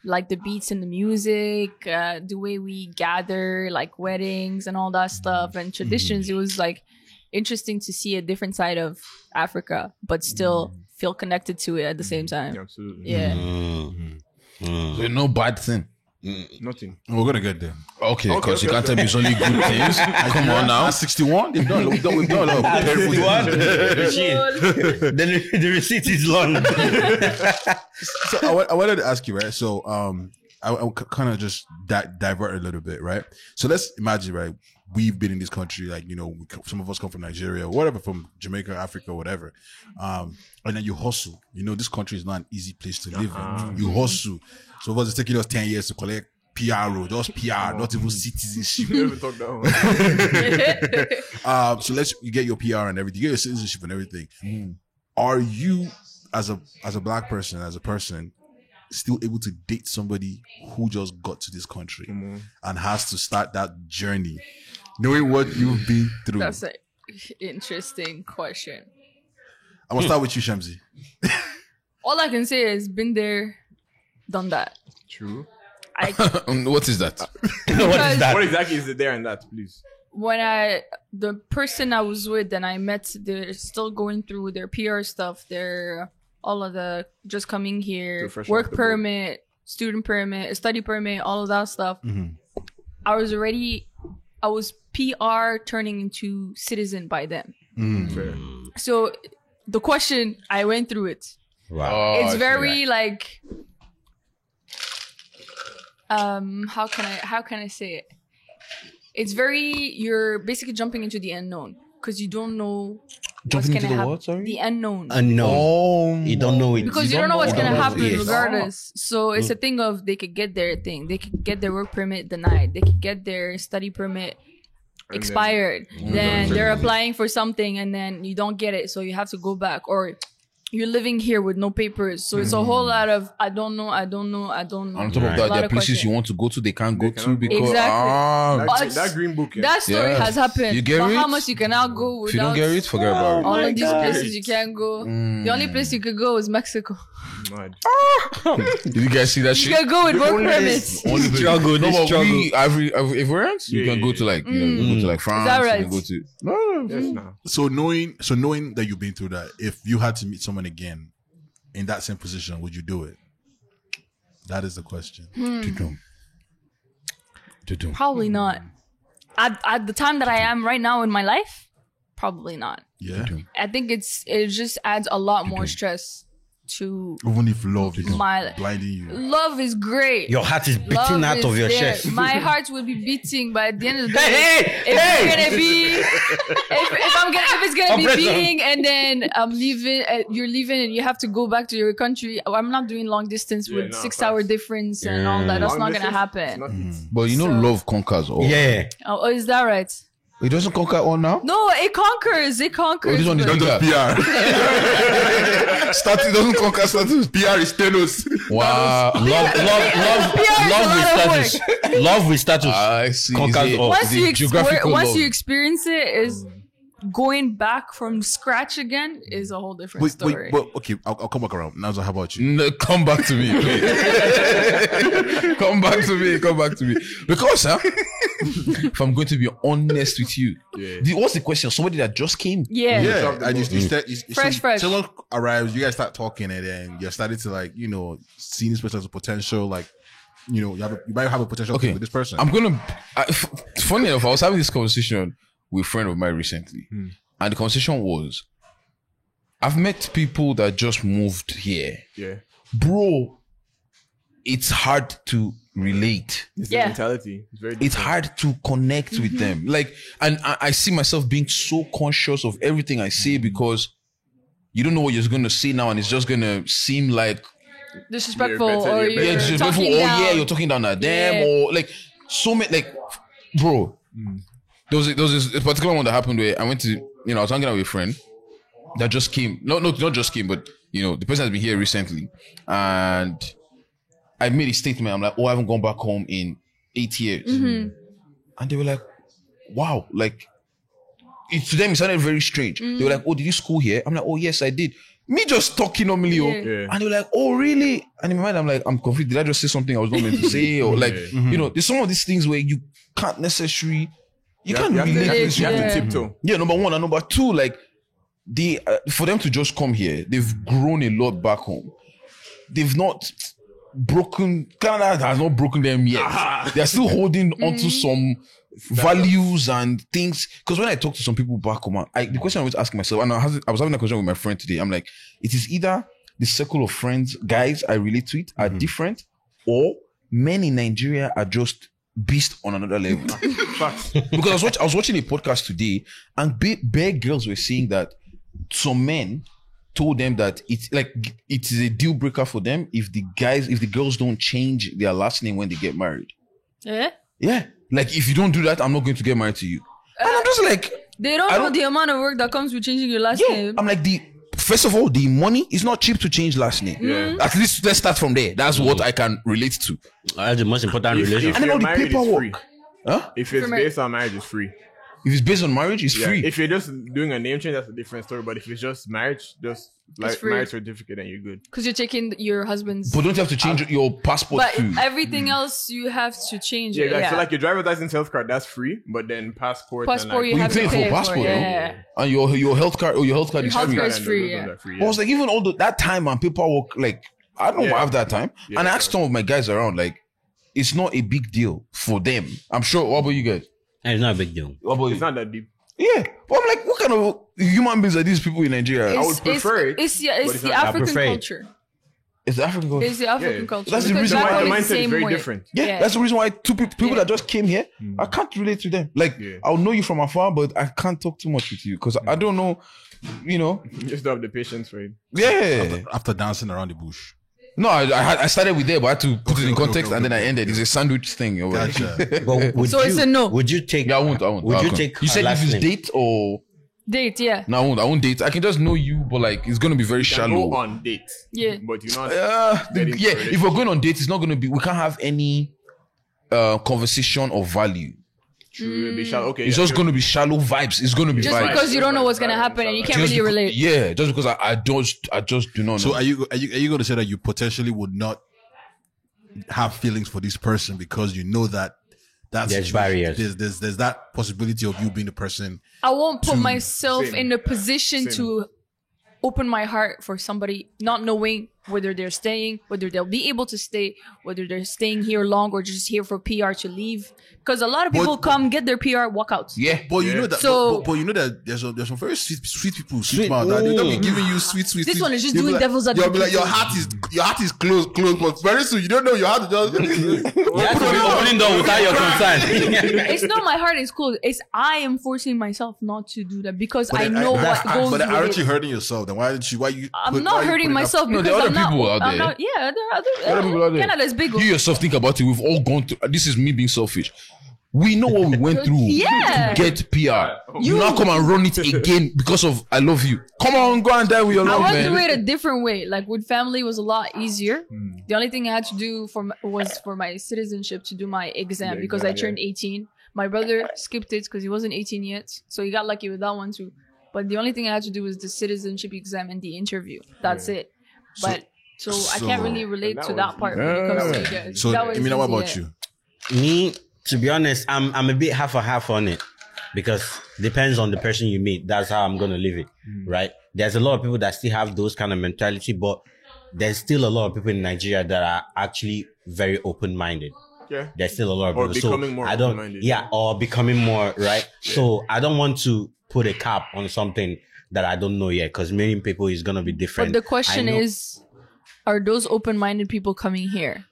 Like the beats and the music, the way we gather, like weddings and all that stuff and traditions. It was like interesting to see a different side of Africa, but still feel connected to it at the same time. Absolutely. Yeah. So no bad thing. Nothing. We're gonna get there. Okay, because you can't tell me it's only good things. Come on now. That's 61. We've done a lot of terrible The receipt is long. So I wanted to ask you, right? So I kind of just divert a little bit, right? So let's imagine, right? We've been in this country, like, you know, some of us come from Nigeria, whatever, from Jamaica, Africa, whatever. And then you hustle. You know, this country is not an easy place to live in. You hustle. So it was taking us 10 years to collect PRO, just PR, not even citizenship. You never talk down. So you get your PR and everything, you get your citizenship and everything. Are you, as a black person, as a person, still able to date somebody who just got to this country and has to start that journey, knowing what you've been through? That's an interesting question. I'm gonna start with you, Shamsi. All I can say is been there, done that. True. What is that? What is that? What exactly is it there and that, please? the person I was with and I met, they're still going through their PR stuff. They're all of the just coming here, work permit, student permit, study permit, all of that stuff. I was PR turning into citizen by then. So the question, I went through it. Wow. It's very like, how can I say it? It's very, you're basically jumping into the unknown because you don't know what's going to happen. The unknown. Unknown. You don't know it. Because you don't know what's going to happen regardless. So it's a thing of they could get their thing. They could get their work permit denied. They could get their study permit expired. Then they're applying for something and then you don't get it. So you have to go back. Or you're living here with no papers. So it's a whole lot of, I don't know. On top of that, there are places you want to go to, they can't go to because... That green book. That story has happened. You get Bahamas, you cannot go without... If you don't get it, forget about it. All of these places you can't go. The only place you could go is Mexico. Did you guys see that shit? You can go with work permits. Only struggle. No, but we, Ivorians, you can go to like, you know, go to like France. Is that right? You can go to... No. So knowing that you've been through that, if you had to meet someone again in that same position, would you do it? That is the question. Probably not. At the time that I am right now in my life, probably not. Yeah. I think it just adds a lot more stress to Even if love is my blinding you. Love is great. Your heart is beating Love out is of your there. chest. My heart will be beating, but at the end of the day, if it's gonna be beating, and then I'm leaving, you're leaving, and you have to go back to your country. I'm not doing long distance with 6-hour difference and all that. That's not gonna happen. But you know, love conquers all. Yeah. Oh, is that right? It doesn't conquer all now? No, it conquers. It conquers. Oh, this one is but- bigger. PR. Status doesn't conquer status. PR is Thanos. Wow. Love with status. I see. Conquers all. Once you experience it, is going back from scratch again is a whole different story. Wait, okay, I'll come back around. Now, how about you? No, come back to me, please. Come back to me. Because, if I'm going to be honest with you, what's the question? Somebody that just came? Yeah. I just Fresh. Someone arrives, you guys start talking, and then you're starting to like, you know, see this person as a potential, like, you know, you might have a potential thing with this person. Funny enough, I was having this conversation with a friend of mine recently, and the conversation was, I've met people that just moved here. Yeah. Bro, it's hard to relate. It's the mentality. It's very different. It's hard to connect with them. Like, and I see myself being so conscious of everything I say because you don't know what you're going to say now, and it's just going to seem like Disrespectful, You're or you're disrespectful, talking down. you're talking down at them, or like so many, like, bro. There was this particular one that happened where I went to, I was hanging out with a friend that just came. No, not just came, but the person has been here recently, and I made a statement. I'm like, I haven't gone back home in 8 years, and they were like, wow, like. To them, it sounded very strange. They were like, oh, did you school here? I'm like, oh, yes, I did. Me just talking normally. And they were like, oh, really? And in my mind, I'm like, I'm confused. Did I just say something I was not meant to say? Or like, there's some of these things where you can't necessarily, you can't relate. You have to tiptoe. Yeah, number one. And number two, like, for them to just come here, they've grown a lot back home. They've not Canada has not broken them yet. They're still holding onto some values and things. Because when I talk to some people back home, the question I always ask myself, and I was having a question with my friend today. I'm like, it is either the circle of friends, guys I relate to it are different, or men in Nigeria are just beast on another level. Because I was watching a podcast today, and bare girls were saying that some men told them that it is a deal breaker for them if the girls don't change their last name when they get married. Yeah. Like, if you don't do that, I'm not going to get married to you. And I'm just like... They don't know the amount of work that comes with changing your last name. I'm like, first of all, the money is not cheap to change last name. Yeah. At least let's start from there. That's what I can relate to. That's the most important relationship. And then all the paperwork. If it's based on marriage, it's free. If it's based on marriage, it's free. If you're just doing a name change, that's a different story. But if it's just marriage, just like free. marriage certificate, and you're good. Because you're taking your husband's. But don't you have to change your passport But too? everything else you have to change Yeah, it. like, so like your driver's license, health card, that's free. But then passport, and like, you have to pay pay for passport, for. though. Yeah. And your health card, your health card Your is health free. card is and free, those yeah. are free, I was like, even all that time and paperwork, like, I don't Yeah. have that time. Yeah, and I asked some of my guys around, like, it's not a big deal for them. I'm sure. What about you guys? And it's not a big deal. What about you? It's not that deep. Yeah. But I'm like, what kind of human beings are these people in Nigeria? would prefer it, It's but it's it's the not- I African prefer it. culture. It's the African culture. It's the African Yeah. culture. That's the Because reason back why home the it's mindset is same very way. different. Yeah, that's the reason why two people Yeah. that just came here, I can't relate to them. Like, Yeah. I'll know you from afar, but I can't talk too much with you because I don't know, you know. You just don't have the patience for it. Yeah. After dancing around the bush. No, I started with there, but I had to put it in context okay, and then I ended. It's a sandwich thing. Or whatever. Gotcha. But would So you, it's a no. Would you take? Yeah, I won't. Would you Okay. take? You her said if last it's name? date or Date, yeah. no, I won't date. I can just know you, but like it's gonna be very You can shallow. go on dates. Yeah. But you're not. Yeah, Getting to a if we're going on dates, it's not gonna be. We can't have any conversation of value. True, it'll be shallow. Okay, It's yeah, just sure. gonna be shallow vibes. It's gonna be Just vibes. because you don't know what's gonna Vibes, happen and you can't Just really because- relate. Yeah, just because I just do not know. So are you going to say that you potentially would not have feelings for this person because you know that There's barriers. There's that possibility of you being the person. I won't put myself Same. in a position Same. to open my heart for somebody not knowing whether they're staying, whether they'll be able to stay, whether they're staying here long or just here for PR to leave. Because a lot of people come, get their PR, walk out. yeah, But you know that. So- but you know that there's some very sweet people, sweet mouth. That they don't be giving you sweet. This sweet- one is just you'll be doing like- devil's You'll be like advocate. your heart is closed, but very soon you don't know your heart is just. You have to be opening door without your consent. It's not my heart is cool. It's I am forcing myself not to do that because I then know what goes But then aren't with you it. hurting yourself? Then why you? I'm not hurting myself No, because there are I'm other not. people out I'm there. not. Yeah, there are Other people out other. there. Canada's big. You yourself think about it. We've all gone through. This is me being selfish. We know what we went through Yeah. to get PR. You now come and run it again because of I love you. Come on, go and die with your I love, went through man. it a different way. Like with family was a lot easier. The only thing I had to do was for my citizenship to do my exam The because I exam, turned 18. My brother skipped it because he wasn't 18 yet, so he got lucky with that one too. But the only thing I had to do was the citizenship exam and the interview. That's it. But so I can't really relate that to was that part when it comes to you guys. So That was Emina, what easy, about yeah. you? Me, to be honest, I'm a bit half and half on it because depends on the person you meet. That's how I'm gonna live it, right? There's a lot of people that still have those kind of mentality, but there's still a lot of people in Nigeria that are actually very open-minded. Yeah. There's still a lot of Or people. becoming more I don't, open-minded. yeah, or becoming more, right? So I don't want to put a cap on something that I don't know yet because many people is gonna be different. But the question I know- is, are those open-minded people coming here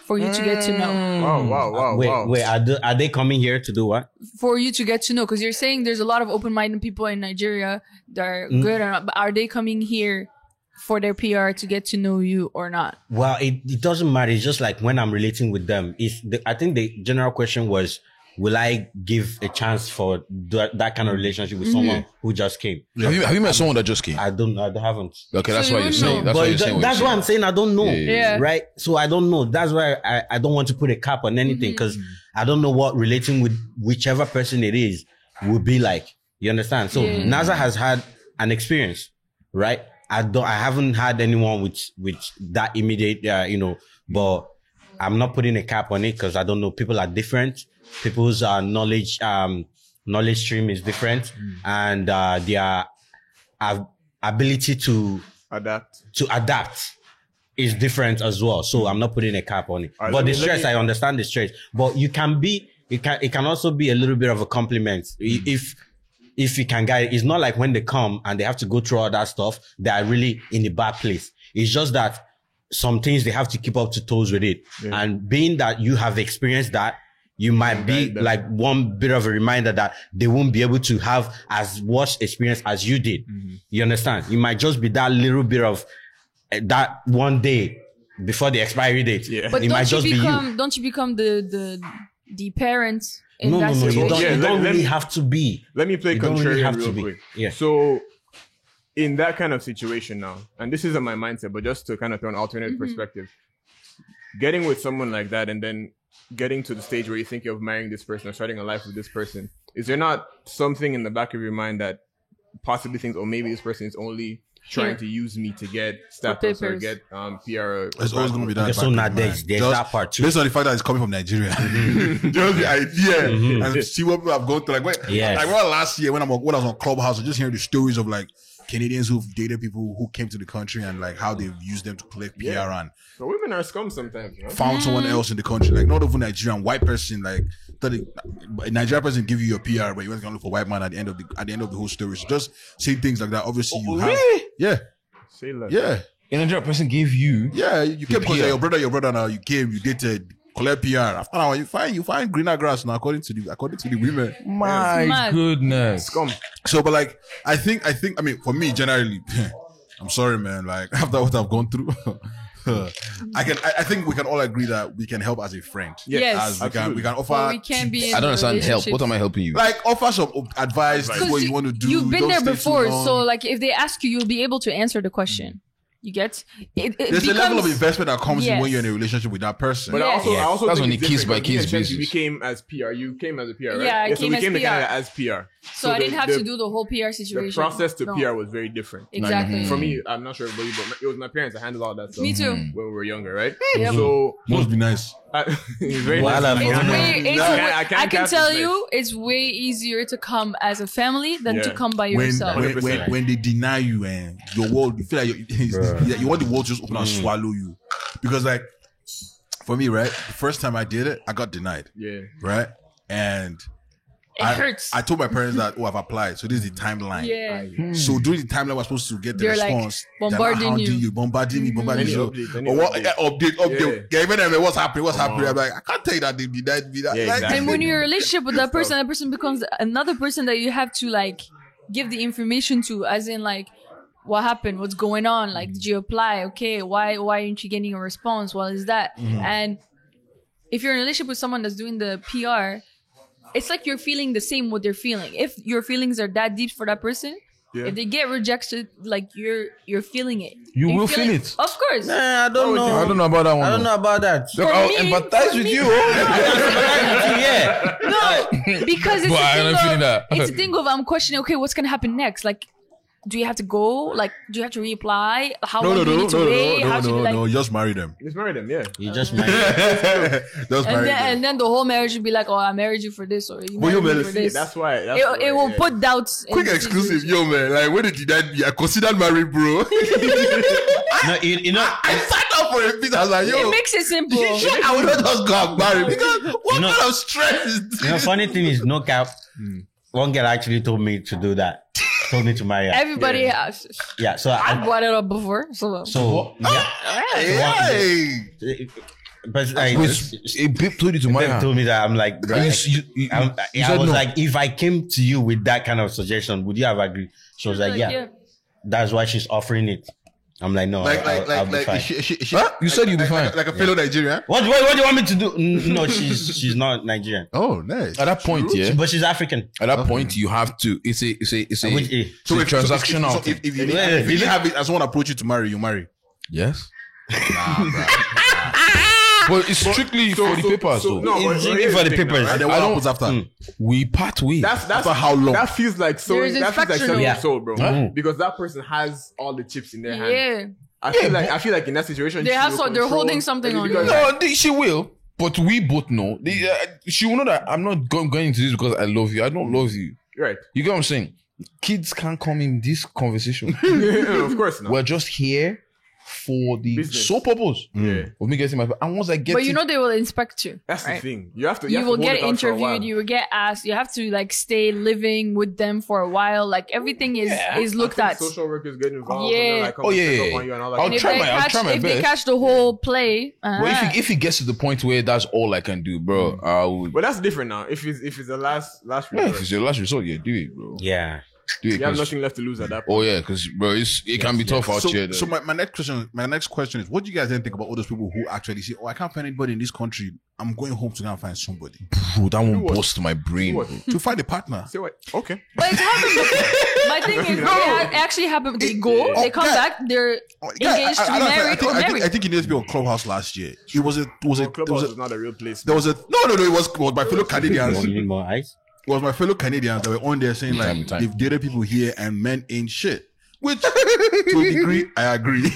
for you to get to know? Wow. wait, are they coming here to do what? For you to get to know, because you're saying there's a lot of open-minded people in Nigeria that are good or not, but are they coming here for their PR to get to know you or not? Well, it doesn't matter. It's just like when I'm relating with them. I think the general question was, will I give a chance for that kind of relationship with someone who just came? Have you met someone that just came? I haven't. Okay, that's So why you you're wouldn't saying. know. That's why But you're saying. that's what I'm saying. I don't know. Yeah. Right? So I don't know. That's why I don't want to put a cap on anything because I don't know what relating with whichever person it is will be like. You understand? So NASA has had an experience, right? I haven't had anyone with that immediate, but I'm not putting a cap on it because I don't know. People are different. People's knowledge stream is different, and their ability to adapt is different as well. So I'm not putting a cap on it. Alright, But let the me- stress, I understand the stress. But it can also be a little bit of a compliment if you can guide. It's not like when they come and they have to go through all that stuff, they are really in a bad place. It's just that some things they have to keep up to toes with it. Yeah. And being that you have experienced that, you might be guide them. like one bit of a reminder that they won't be able to have as much experience as you did. You understand? You might just be that little bit of that one day before the expiry date. Yeah. But It might just be you. don't you become the parents in No, that no, you situation? don't, Yeah, you don't let really me- have to be. Let me play You don't really contrarian have to real be. quick. Yeah. So, in that kind of situation now, and this isn't my mindset, but just to kind of throw an alternate perspective, getting with someone like that and then getting to the stage where you think of marrying this person or starting a life with this person, is there not something in the back of your mind that possibly thinks, oh, maybe this person is only trying to use me to get status or get PR? It's always going to be that. So now there's that part too. Based on the fact that it's coming from Nigeria. Just the idea and see what people have gone through. Like, last year when I was on Clubhouse, I was just hearing the stories of like Canadians who've dated people who came to the country and like how they've used them to collect PR and but women are scum sometimes. You know? Found someone else in the country, like not even Nigerian white person, like a Nigerian person give you your PR, but you went to look for white man at the end of the whole story. So just say things like that. Obviously, you have Say that. yeah. A Nigerian person gave you. Yeah, you came because your brother now. You came, you dated, collect PR. After now, you find greener grass now. According to the women. My goodness. Scum. So, but like, I think. I mean, for me, generally, I'm sorry, man. Like after what I've gone through, I think we can all agree that we can help as a friend. Yes. As we can offer. But we can't be. I don't understand. Help. What am I helping you? Like offer some advice. This is what you want to do. You've been Don't there stay too before, long. so like if they ask you, you'll be able to answer the question. You get? There's a level of investment that comes in when you're in a relationship with that person. But I also That's think on it's a case by different, case because me and Chelsea, basis. we came as PR. You came as a PR, right? Yeah, I so came we as came to PR. Canada as PR. So I didn't have to do the whole PR situation. The process to No. PR was very different. Exactly. For me, I'm not sure about you, but it was my parents that handled all that stuff. Me too. When we were younger, right? Yep. So Must be nice. it's very Well, nice. I can cast tell this you, it's way easier to come as a family than to come by When yourself. when they deny you and your world, you feel like you want the world to just open and swallow you. Because like for me, right, the first time I did it, I got denied. Yeah. Right, and It hurts. I told my parents that I've applied, so this is the timeline. Yeah. So during the timeline, we're supposed to get the They're, like, response. bombarding They're not hounding you. bombarding me. Any So, update, any or what? update. Update. Yeah. Even them, what's happening? I'm like, I can't tell you that they denied me. That. Yeah, Like, exactly. And when you're in a relationship with that person becomes another person that you have to like give the information to, as in like, what happened? What's going on? Like, did you apply? Okay, why aren't you getting a response? Well, is that? And if you're in a relationship with someone that's doing the PR, it's like you're feeling the same what they're feeling. If your feelings are that deep for that person, if they get rejected, like you're feeling it. You will feel it. Of course. I don't know. I don't know about that one. I don't know about that. Look, For I'll me- empathize for with me- you. Yeah. No, because it's But I a don't thing feel of, that. it's a thing of I'm questioning, okay, what's gonna happen next? Like, do you have to go? Like, do you have to reapply? How long do you need to wait? How should you, like, no. Just marry them. Just marry them, yeah. You just married. Just marry them. and then the whole marriage would be like, oh, I married you for this, or you Well, married me you for see, this. That's why. It will put doubts. in Quick the exclusive, situation. yo man. Like when did that be? I considered married, bro. No, you know. I signed up for a bit. I was like, yo, It makes it simple. I would not just go and marry because what You know- kind of stress is this? You know, funny thing is, no cap. One girl actually told me to do that. Told me to marry her. Everybody has. Yeah, so I've brought it up before. So yeah. Hey. But like, A babe told you to marry they her. told me that I'm like, And you I said was no. like, if I came to you with that kind of suggestion, would you have agreed? She was like, yeah. That's why she's offering it. I'm like, no, I'll be fine. Is she, Huh? You said you'd be fine. like a fellow Nigerian. What do you want me to do? No, she's not Nigerian, Oh, nice. At that point, yeah. but she's African. At that point, you have to. It's a Which, So if transactional. So if you Yeah, if you have it, as someone approach you to marry, you marry. Yes. But it's strictly for the papers, though. It's strictly for the papers. And then what happens after? We part ways. That's After how long? That feels like so. There's That feels like instructional. selling your Yeah. soul, bro. Huh? Because that person has all the chips in their hand. yeah. I feel like in that situation, They she have will so they're control holding something on because- you. No, she will. But we both know. She will know that I'm not going into this because I love you. I don't love you. Right. You get what I'm saying? Kids can't come in this conversation. Of course not. We're just here for the Business. sole purpose Yeah. of me getting my. And once I get But it, you know they will inspect you. That's right? the thing. You have to. You have will to hold get it out for a while. interviewed. You will get asked. You have to like stay living with them for a while. Like everything is looked I at. think social workers get involved. Yeah. And then, like, come Oh, and yeah, check yeah. up on you and all that. I'll kind of try stuff. my- I'll try my if they best. catch the whole play, But if it gets to the point where that's all I can do, bro, I would. But that's different now. If it's the last Yeah, resort, if it's your last resort, yeah, do it, bro. Yeah. Do it. you have 'cause- nothing left to lose at that point. Oh yeah, because bro, it can be tough out here. So my next question is, what do you guys then think about all those people who actually say, "Oh, I can't find anybody in this country. I'm going home to go and find somebody Bro, that won't what? bust my brain. What? bro. to find a partner." Say what? Okay. But it's happened before. My thing is, it actually happened. They go, they come back, they're engaged to be married or married. I think it needs to be on Clubhouse last year. It was a Clubhouse is not a real place. there was a no. It was by fellow Canadians. You need more ice? was my fellow Canadians that were on there saying like they've dated people here and men ain't shit. Which, to a degree, I agree.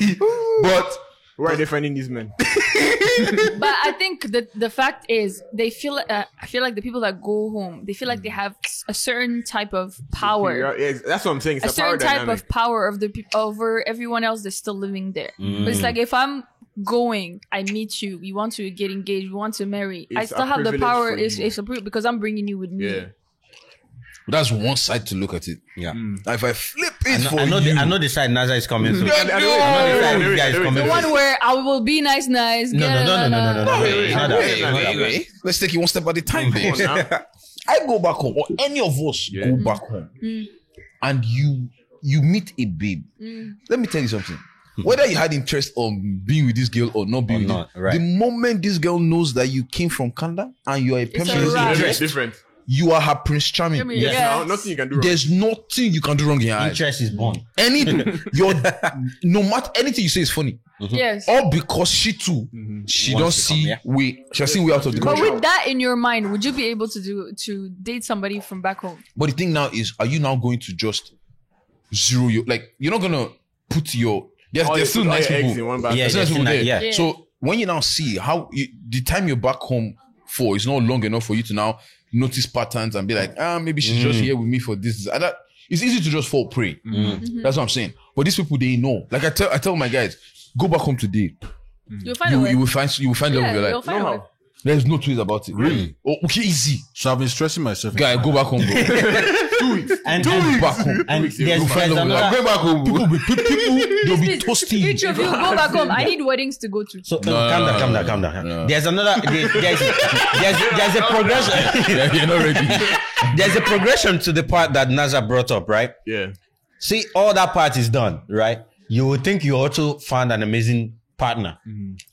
But where are they finding these men? But I think that the fact is, I feel like the people that go home, they feel like they have a certain type of power. Yeah, that's what I'm saying. It's a certain power type dynamic. of power of over everyone else that's still living there. But it's like if I'm going, I meet you, we want to get engaged, we want to marry. I It's still a have the privilege power. for you. It's a privilege because I'm bringing you with me. Yeah. That's one side to look at it. Yeah. Now, if I flip it I know the side Naza is coming through. I know the side this guy is coming The through. one where I will be nice. No. It's not that. Wait. Let's take it one step at a time, babes. I go back home, or any of us go back home, and you meet a babe. Let me tell you something. Whether you had interest on being with this girl or not being with not, her, right. the moment this girl knows that you came from Canada and you are a permanent wrap. It's interest, different. you are her Prince Charming. Yes. Now, nothing you can do wrong. There's nothing you can do wrong in her eyes. Interest is born. No matter anything you say is funny. Yes. All because she too, she don't Wants to come see here. she has seen way out of the But country. with that in your mind, would you be able to date somebody from back home? But the thing now is, are you now going to just zero your, like, you're not gonna put your, there's still nice eggs in people. one basket. Yeah, There's nice people there. yeah. Yeah. So when you now see how the time you're back home for is not long enough for you to now notice patterns and be like, maybe she's just here with me for this. And that, it's easy to just fall prey. That's what I'm saying. But these people, they know. Like I tell my guys, go back home today. You'll find a way. You will find love of your you'll life. find a way. There's no twist about it. Really? Oh, okay, easy. so I've been stressing myself. Guy, go back home, bro. And Go back home. And Weeks, there's you'll Find love of your life. another. Go back home. People, they'll be toasting you. Each of you go back home. I need weddings to go to. So calm down. No. There's another. There's a progression. Yeah, you're not ready. There's a progression to the part that Naza brought up, right? Yeah. See, all that part is done, right? You would think you also found an amazing partner,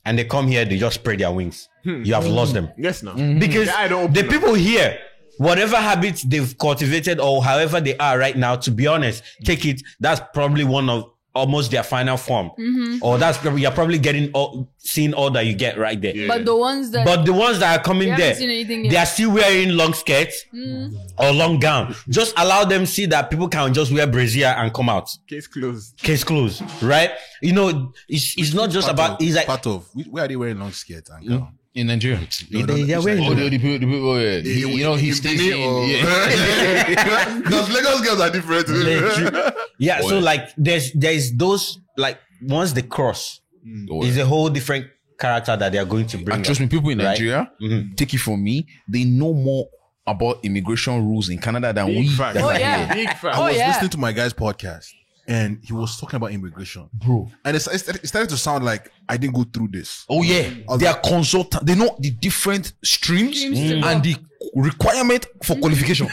and they come here, they just spread their wings. You have lost them. Yes, now. Because Yeah, I don't the open up. people here, whatever habits they've cultivated or however they are right now, to be honest, take it, that's probably one of almost their final form. Or that's probably, you're probably seeing all that you get right there. Yeah. But the ones that But the ones that are coming haven't there, seen anything yet. they are still wearing long skirts or long gown. Just allow them see that people can just wear brassiere and come out. Case closed. Case closed, right? You know, it's not just about. It's like Where are they wearing long skirts and gown? In Nigeria. they're wearing. Oh, the people, he stays in. Because Lagos girls are different. Yeah, so like there's those like once they cross, it's a whole different character that they are going to bring. And trust me, people in right? Nigeria, take it from me, they know more about immigration rules in Canada than we. Big fact. Oh, yeah. Big fact. Oh, I was yeah. listening to my guy's podcast and he was talking about immigration, Bro. and it started to sound like I didn't go through this. Oh yeah, they are consultant. They know the different streams and the requirement for qualification.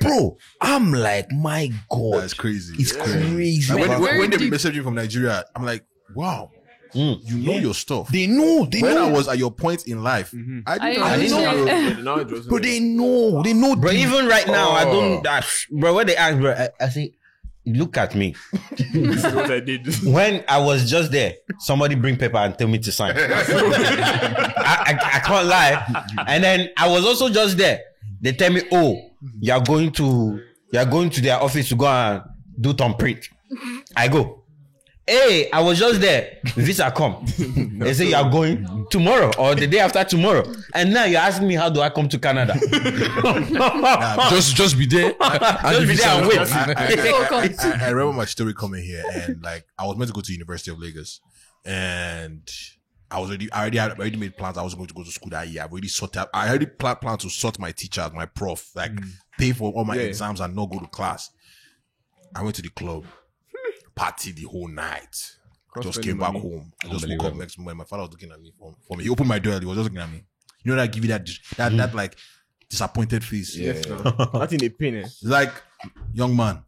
Bro, I'm like, my God, That's crazy. It's crazy. And man. when they deep. message you from Nigeria, I'm like, wow, you know your stuff. They know. When I was at your point in life, I didn't know. know. Yeah, the knowledge wasn't But there. they know. Bro, the- even right now, I don't. Bro, when they ask, bro, I say, look at me. This is what I did. When I was just there, somebody bring paper and tell me to sign. I can't lie. And then I was also just there. They tell me, oh, you are going to their office to go and do thumbprint. I go, hey, I was just there. Visa come. They say you are going tomorrow or the day after tomorrow. And now you're asking me how do I come to Canada? just be there. Just be there and wait. I remember my story coming here, and like I was meant to go to University of Lagos, and I already made plans. I was going to go to school that year. I already planned to sort my teachers, my prof, like pay for all my exams and not go to class. I went to the club, party the whole night. Just came back home. I just woke up next morning. My father was looking at me from he opened my door. He was just looking at me. You know that give you that like disappointed face. Yes, no. I think they pin it. It's like, young man,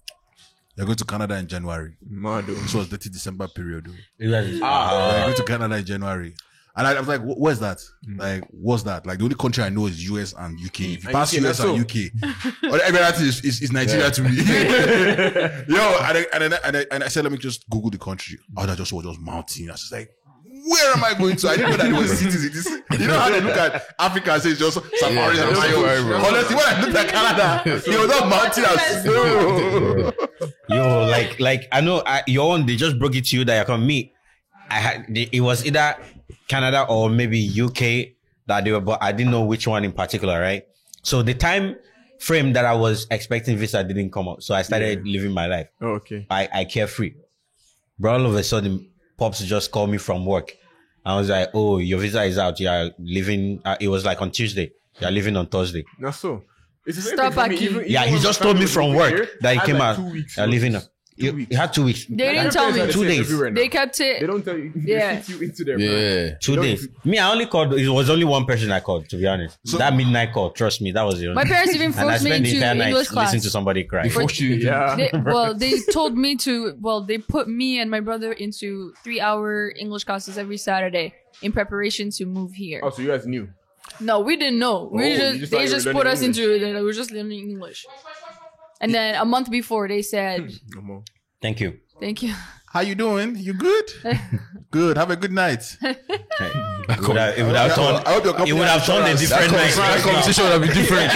you're going to Canada in January. Mad, though. This was the December period. You're Ah. going to Canada in January. And I was like, where's that? Like, what's that? Like, the only country I know is US and UK. If you And pass UK, US and that's UK, or every other is Nigeria to me. Yo, and I said, let me just Google the country. Oh, that just was just mountain. I was just like, where am I going to? I didn't know that there were cities in this. You know how they look at Africa and say it's just safaris and lions. Honestly, when I looked at Canada, it was not mountain and snow. Yo, like I know your own. They just broke it to you that you can meet. It was either Canada or maybe UK that they were, but I didn't know which one in particular, right? So the time frame that I was expecting visa didn't come up, so I started living my life. Oh, okay. I carefree. But all of a sudden, Pops just called me from work. I was like, "Oh, your visa is out. You're leaving." It was like on Tuesday. You're leaving on Thursday. Not so. It's the same Stop thing for me. acting. Even Yeah, he when just my told me family from was work here, that he I had came like out. 2 weeks You're leaving. He had 2 weeks. They didn't tell me. 2 days. They kept it. They don't tell you. Yeah. They fit you into their Yeah. 2 days. Me, I only called. It was only one person I called. To be honest, that midnight call. Trust me, that was the only. My parents even and I forced me spent the into entire night English class. listening to somebody cry. They forced you. Yeah. They told me to. Well, they put me and my brother into 3-hour English classes every Saturday in preparation to move here. Oh, so you guys knew. No, we didn't know. you just thought They you were just learning put us English. into it, and we were just learning English. And then a month before, they said, Come on. Thank you. "Thank you." How you doing? You good? Good. Have a good night. It would have turned. I hope your company It would have turned a different night. That conversation would have been different.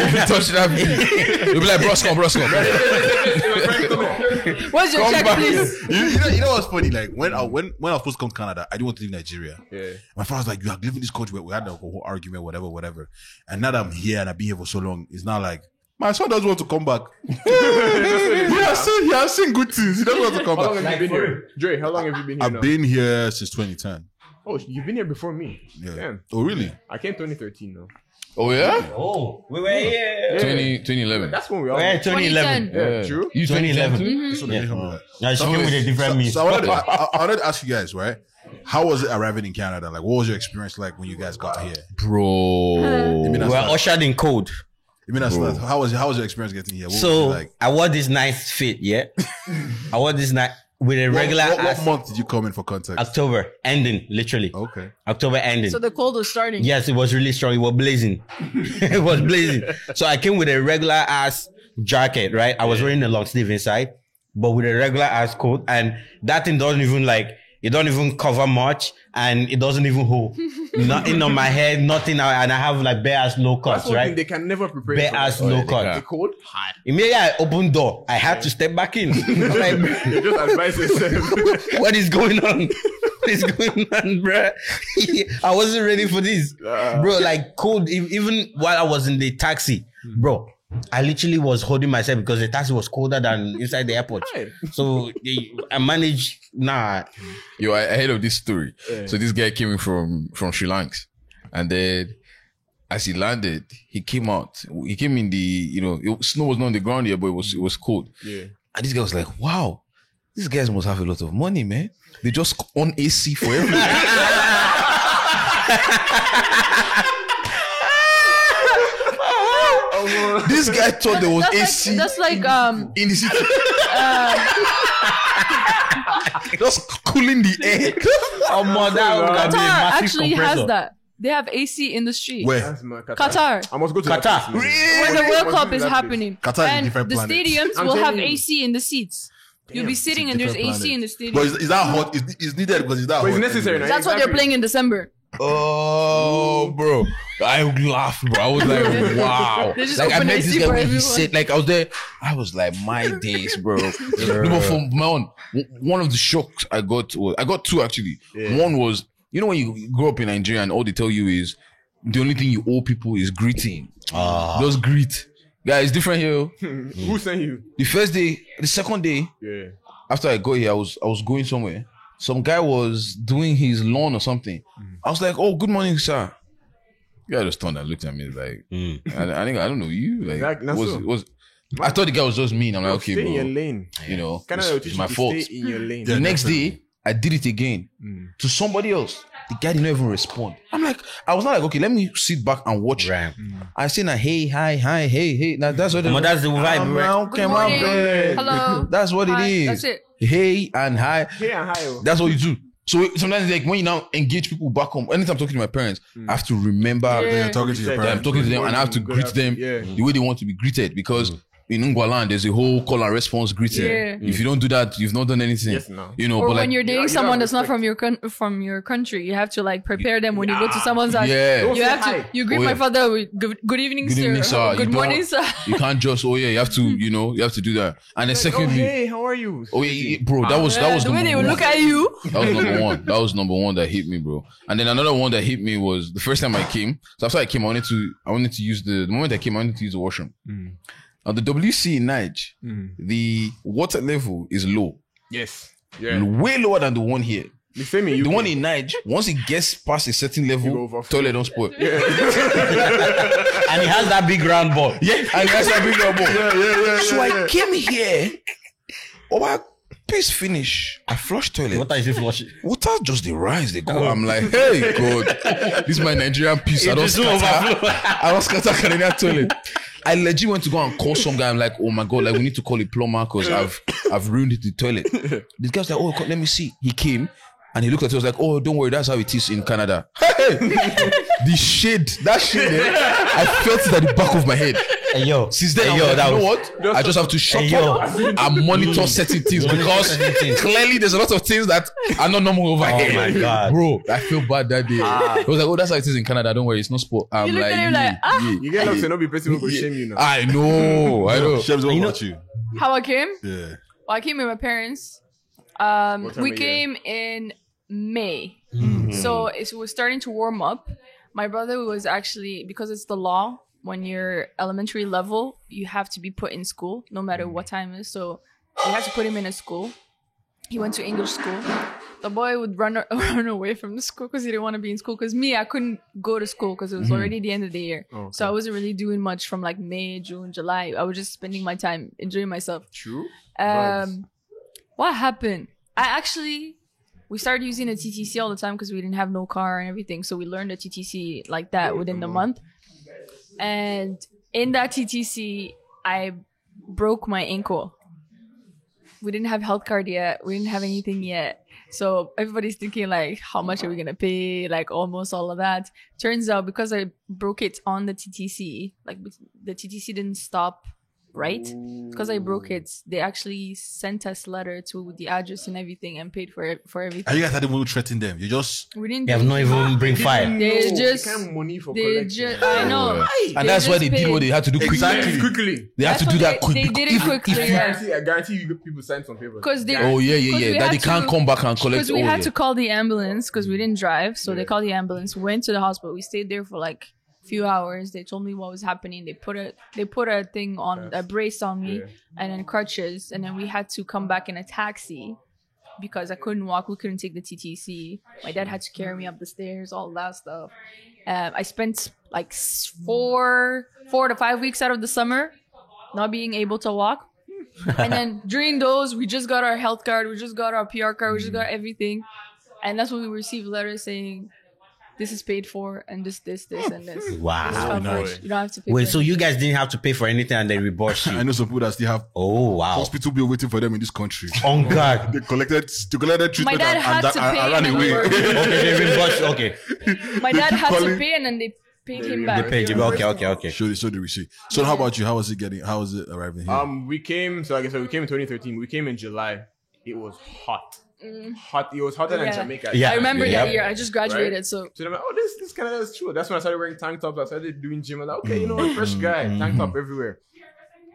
If you touched that, you'll be like, Broscom. What's your check, please? You know what's funny? Like when I was supposed to come to Canada, I didn't want to leave Nigeria. Yeah. My father was like, "You have lived in this country." We had a whole argument, whatever. And now that I'm here and I've been here for so long, it's not like my son doesn't want to come back. He has seen good things. He doesn't want to come How long back. have you been here? Dre, how long have you been here now? I've been here since 2010. Oh, you've been here before me. Yeah. Damn. Oh, really? I came 2013 though. Oh, yeah? Oh, we were here. 2011. That's when we all. We were here 2011. 2010. Yeah, true. You 2011. Now she came with a different me. So I wanted to ask you guys, right? How was it arriving in Canada? Like, what was your experience like when you guys got here? Bro. I mean, We were ushered in code. how was your experience getting here? What was So it like? I wore this nice fit, yeah. I wore this nice with a regular What ass- month did you come in for context? October ending, literally. Okay. October ending. So the cold was starting. Yes, it was really strong. It was blazing. It was blazing. So I came with a regular ass jacket, right? I was wearing a long sleeve inside, but with a regular ass coat, and that thing doesn't even it don't even cover much, and it doesn't even hold. Nothing on my head, nothing, and I have like bare ass low cuts, That's one thing right? they can never prepare. Bare for that. ass low The cut. cold. Immediately I opened door, I had to step back in. Like, You just advise yourself. what is going on? What is going on, bro? I wasn't ready for this, bro. Like cold, even while I was in the taxi, bro. I literally was holding myself because the taxi was colder than inside the airport. Right. So I managed. Yo, I heard of this story. So this guy came in from Sri Lanka, and then as he landed, he came out. He came in the snow was not on the ground yet, but it was cold. Yeah. And this guy was like, "Wow, these guys must have a lot of money, man. They just on AC for everything." This guy thought there was AC That's like in the city. Just cooling the air. Oh my God! Qatar actually has that. They have AC in the street. Where? That's my Qatar. I must go to Qatar. that place, man. When the World Cup is That place. happening, Qatar is a and different the planet. stadiums I'm will have telling you. AC in the seats. You'll be sitting and there's different AC in the But stadium. is that hot? Is needed because it's that But hot. it's necessary. anyway. now. That's what they're playing in December. Oh, bro. I laughed, bro. I was like, wow. They just Like, I open met AC this guy for when he everyone. said, like, I was there. I was like, my days, bro. No, but for my own, one of the shocks I got two actually. Yeah. One was, you know, when you grow up in Nigeria and all they tell you is the only thing you owe people is greeting. Just greet. Yeah, it's different here. Who sent you? The first day, the second day, Yeah. after I got here, I was going somewhere. Some guy was doing his lawn or something. I was like, "Oh, good morning, sir." The guy just turned and looked at me like, I think I don't know you. Like, That's so. I thought the guy was just mean. I'm like, okay, Stay in your bro. lane. You know, Canada will it's teach my you to fault. Stay in your lane. The Yeah, next definitely. day, I did it again to somebody else. The guy didn't even respond. I'm like, I was not like, okay, let me sit back and watch. Right. I say, nah, hey, hi, hey. Now that's what. But that's the vibe, I'm right? now, Good come morning. on, Hello. That's what Hi. it is. That's it. Hey and hi. Hey and hi. oh. That's what you do. So sometimes, like when you now engage people back home, anytime I'm talking to my parents, I have to remember Yeah. You're talking to your Yeah, that I'm parents. talking to them and I have to Good greet afternoon. them Yeah. the way they want to be greeted because in Ngwalan, there's a whole call and response greeting. Yeah. If you don't do that, you've not done anything. Yes, no. You know, Or but when like, you're dating you someone don't that's not respect. from your country, you have to like prepare them when you go to someone's house. Yeah. Don't You say have hi. to. You greet Oh, my yeah. father with good evening, good sir. evening, sir. Good You morning, don't- sir. You can't just, you have to, you have to do that. And then Oh, secondly, hey, how are you? bro, that was The way number they would one. look at you. That was number one. That was number one that hit me, bro. And then another one that hit me was the first time I came. So after I came, I wanted to use the moment I came, I wanted to use the washroom. Now the WC in Nige, the water level is low, Yes. Yeah. way lower than the one here. The same in The UK. one in Nige, once it gets past a certain You go level, overflow. toilet don't spoil. And he has that big round ball. Yeah, and that's a big number. yeah. So I came here. Oh, my piece finish. I flush toilet. What is it flushing? Water just the rise, they go. I'm like, hey, God, this is my Nigerian piece. I don't scatter Canadian toilet. I legit went to go and call some guy. I'm like, oh my God, like we need to call a plumber because I've ruined the toilet. This guy's like, oh, let me see. He came and he looked at it. He was like, oh, don't worry, that's how it is in Canada. The shade, that shade, I felt it at the back of my head. Hey, yo. Since then, Hey, I'm yo, like, that you know was- what? I just have to shut Hey, yo. up and monitor certain things because certain things. clearly there's a lot of things that are not normal over here. my God. Bro, I feel bad that day. I was like, oh, that's how it is in Canada. Don't worry, it's no sport. I'm You look like, at him like, You get locked to not be person who go shame you now. I know. Shebs, what You know- about you? how I came? Yeah. Well, I came with my parents. time We of year? came in May, so it was starting to warm up. My brother was actually, because it's the law, when you're elementary level, you have to be put in school no matter what time it is. So we had to put him in a school. He went to English school. The boy would run away from the school because he didn't want to be in school. Because me, I couldn't go to school because it was already the end of the year. Okay. So I wasn't really doing much from like May, June, July. I was just spending my time enjoying myself. True. Vibes. What happened? We started using the TTC all the time because we didn't have no car and everything. So we learned the TTC like that within the month. And in that TTC, I broke my ankle. We didn't have health card yet. We didn't have anything yet. So everybody's thinking like, how much are we going to pay? Like almost all of that. Turns out because I broke it on the TTC, like the TTC didn't stop right? Because I broke it, they actually sent us letter to the address and everything and paid for everything. And you guys hadn't even threatened them. You just We didn't. You have not even bring fire. They No, just- they can't money for They collection. just. I know. And that's why just they did what they had to do quickly. Exactly. Quickly. They had That's to do what that quick. They did it quickly. I guarantee you people signed some papers. Because they. Oh yeah, yeah, Because yeah. we That had they can't to- come back and collect. Because we oh, had yeah. to call the ambulance because we didn't drive. So they called the ambulance, went to the hospital. We stayed there for like a few hours. They told me what was happening. They put a thing on, a brace on me, and then crutches. And then we had to come back in a taxi because I couldn't walk. We couldn't take the TTC. My dad had to carry me up the stairs, all that stuff. I spent like 4 to 5 weeks out of the summer not being able to walk. And then during those, we just got our health card, we just got our PR card, we just got everything. And that's when we received letters saying, this is paid for, and this, and this. Wow. This coverage. nice. You don't have to pay Wait, for so anything. you guys didn't have to pay for anything and they reimbursed I you? know some people that still have Oh, wow. hospital bill waiting for them in this country. On God. They collected treatment My dad had and to pay ran and away. work. Okay, they reimbursed. Okay. My dad had to calling- pay, and then they paid him They back. paid you. Okay. Show the receipt. So how about you? How was it arriving here? We came. So like I said, we came in 2013. We came in July. It was hot. Hot. It was hotter than Yeah. Jamaica. Yeah. I remember Yeah. that year. I just graduated, Right? so So I'm like, oh, this Canada is true. That's when I started wearing tank tops. I started doing gym. I'm like, okay, you know what, fresh guy, tank top everywhere.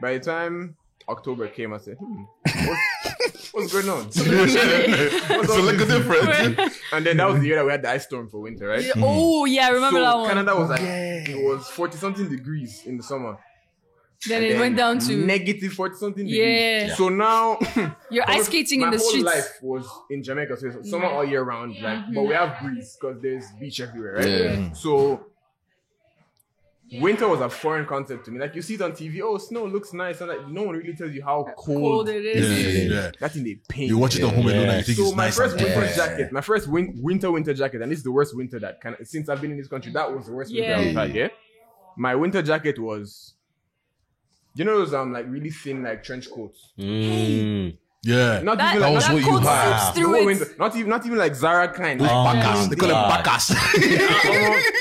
By the time October came, I said, what's going on? So look at difference. And then that was the year that we had the ice storm for winter, right? oh yeah, I remember So that one. Canada was like, it was 40 something degrees in the summer. Then And it went down to negative 40 something Yeah. degrees. So now you're ice skating in my the whole streets. life was in Jamaica, so it's summer all year round. Like, but we have breeze because there's beach everywhere, right? Yeah. So winter was a foreign concept to me. Like you see it on TV, oh, snow looks nice, and like no one really tells you how cold, Cold it Yeah, is. yeah. That thing they paint. You watch it at home alone and you think So it's my nice. first and winter nice. jacket, my first winter jacket, and this is the worst winter that since I've been in this country, that was the worst winter Yeah. I've had. Yeah, my winter jacket was, you know, those like really thin like trench coats. Yeah. Not That, even like was that what you coat had. slips no through it. winter, not even like Zara kind. Like Bacchus. They call them God. Bacchus.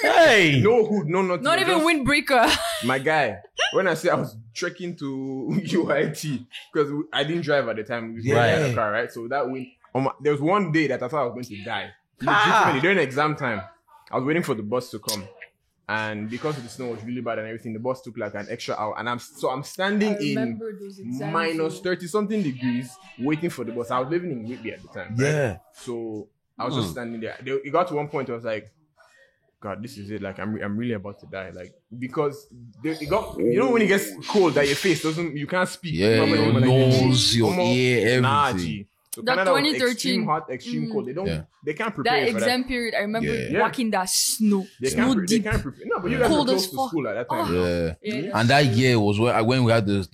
Hey. no hood, no nothing. Not even Just- windbreaker. My guy, when I say I was trekking to UIT because I didn't drive at the time. We had a car, right? So that week, there was one day that I thought I was going to die. Legitimately, during exam time, I was waiting for the bus to come. And because the snow was really bad and everything, the bus took like an extra hour. And I'm standing in minus 30 something degrees waiting for the bus. I was living in Whitby at the time. Right? Yeah. So I was just standing there. It got to one point I was like, God, this is it. Like I'm really about to die. Like because it got, you know, when it gets cold that your face doesn't, you can't speak. Yeah, your nose, your ear, Nah, everything. G. So That Canada was 2013, extreme hot, extreme cold. They can't prepare that for exam that. period, I remember Yeah. walking that snow. They Snow deep. can't prepare. No, but you guys were Cold close as to fuck. school at that time. Yeah. Yeah. And that year was when we had the ice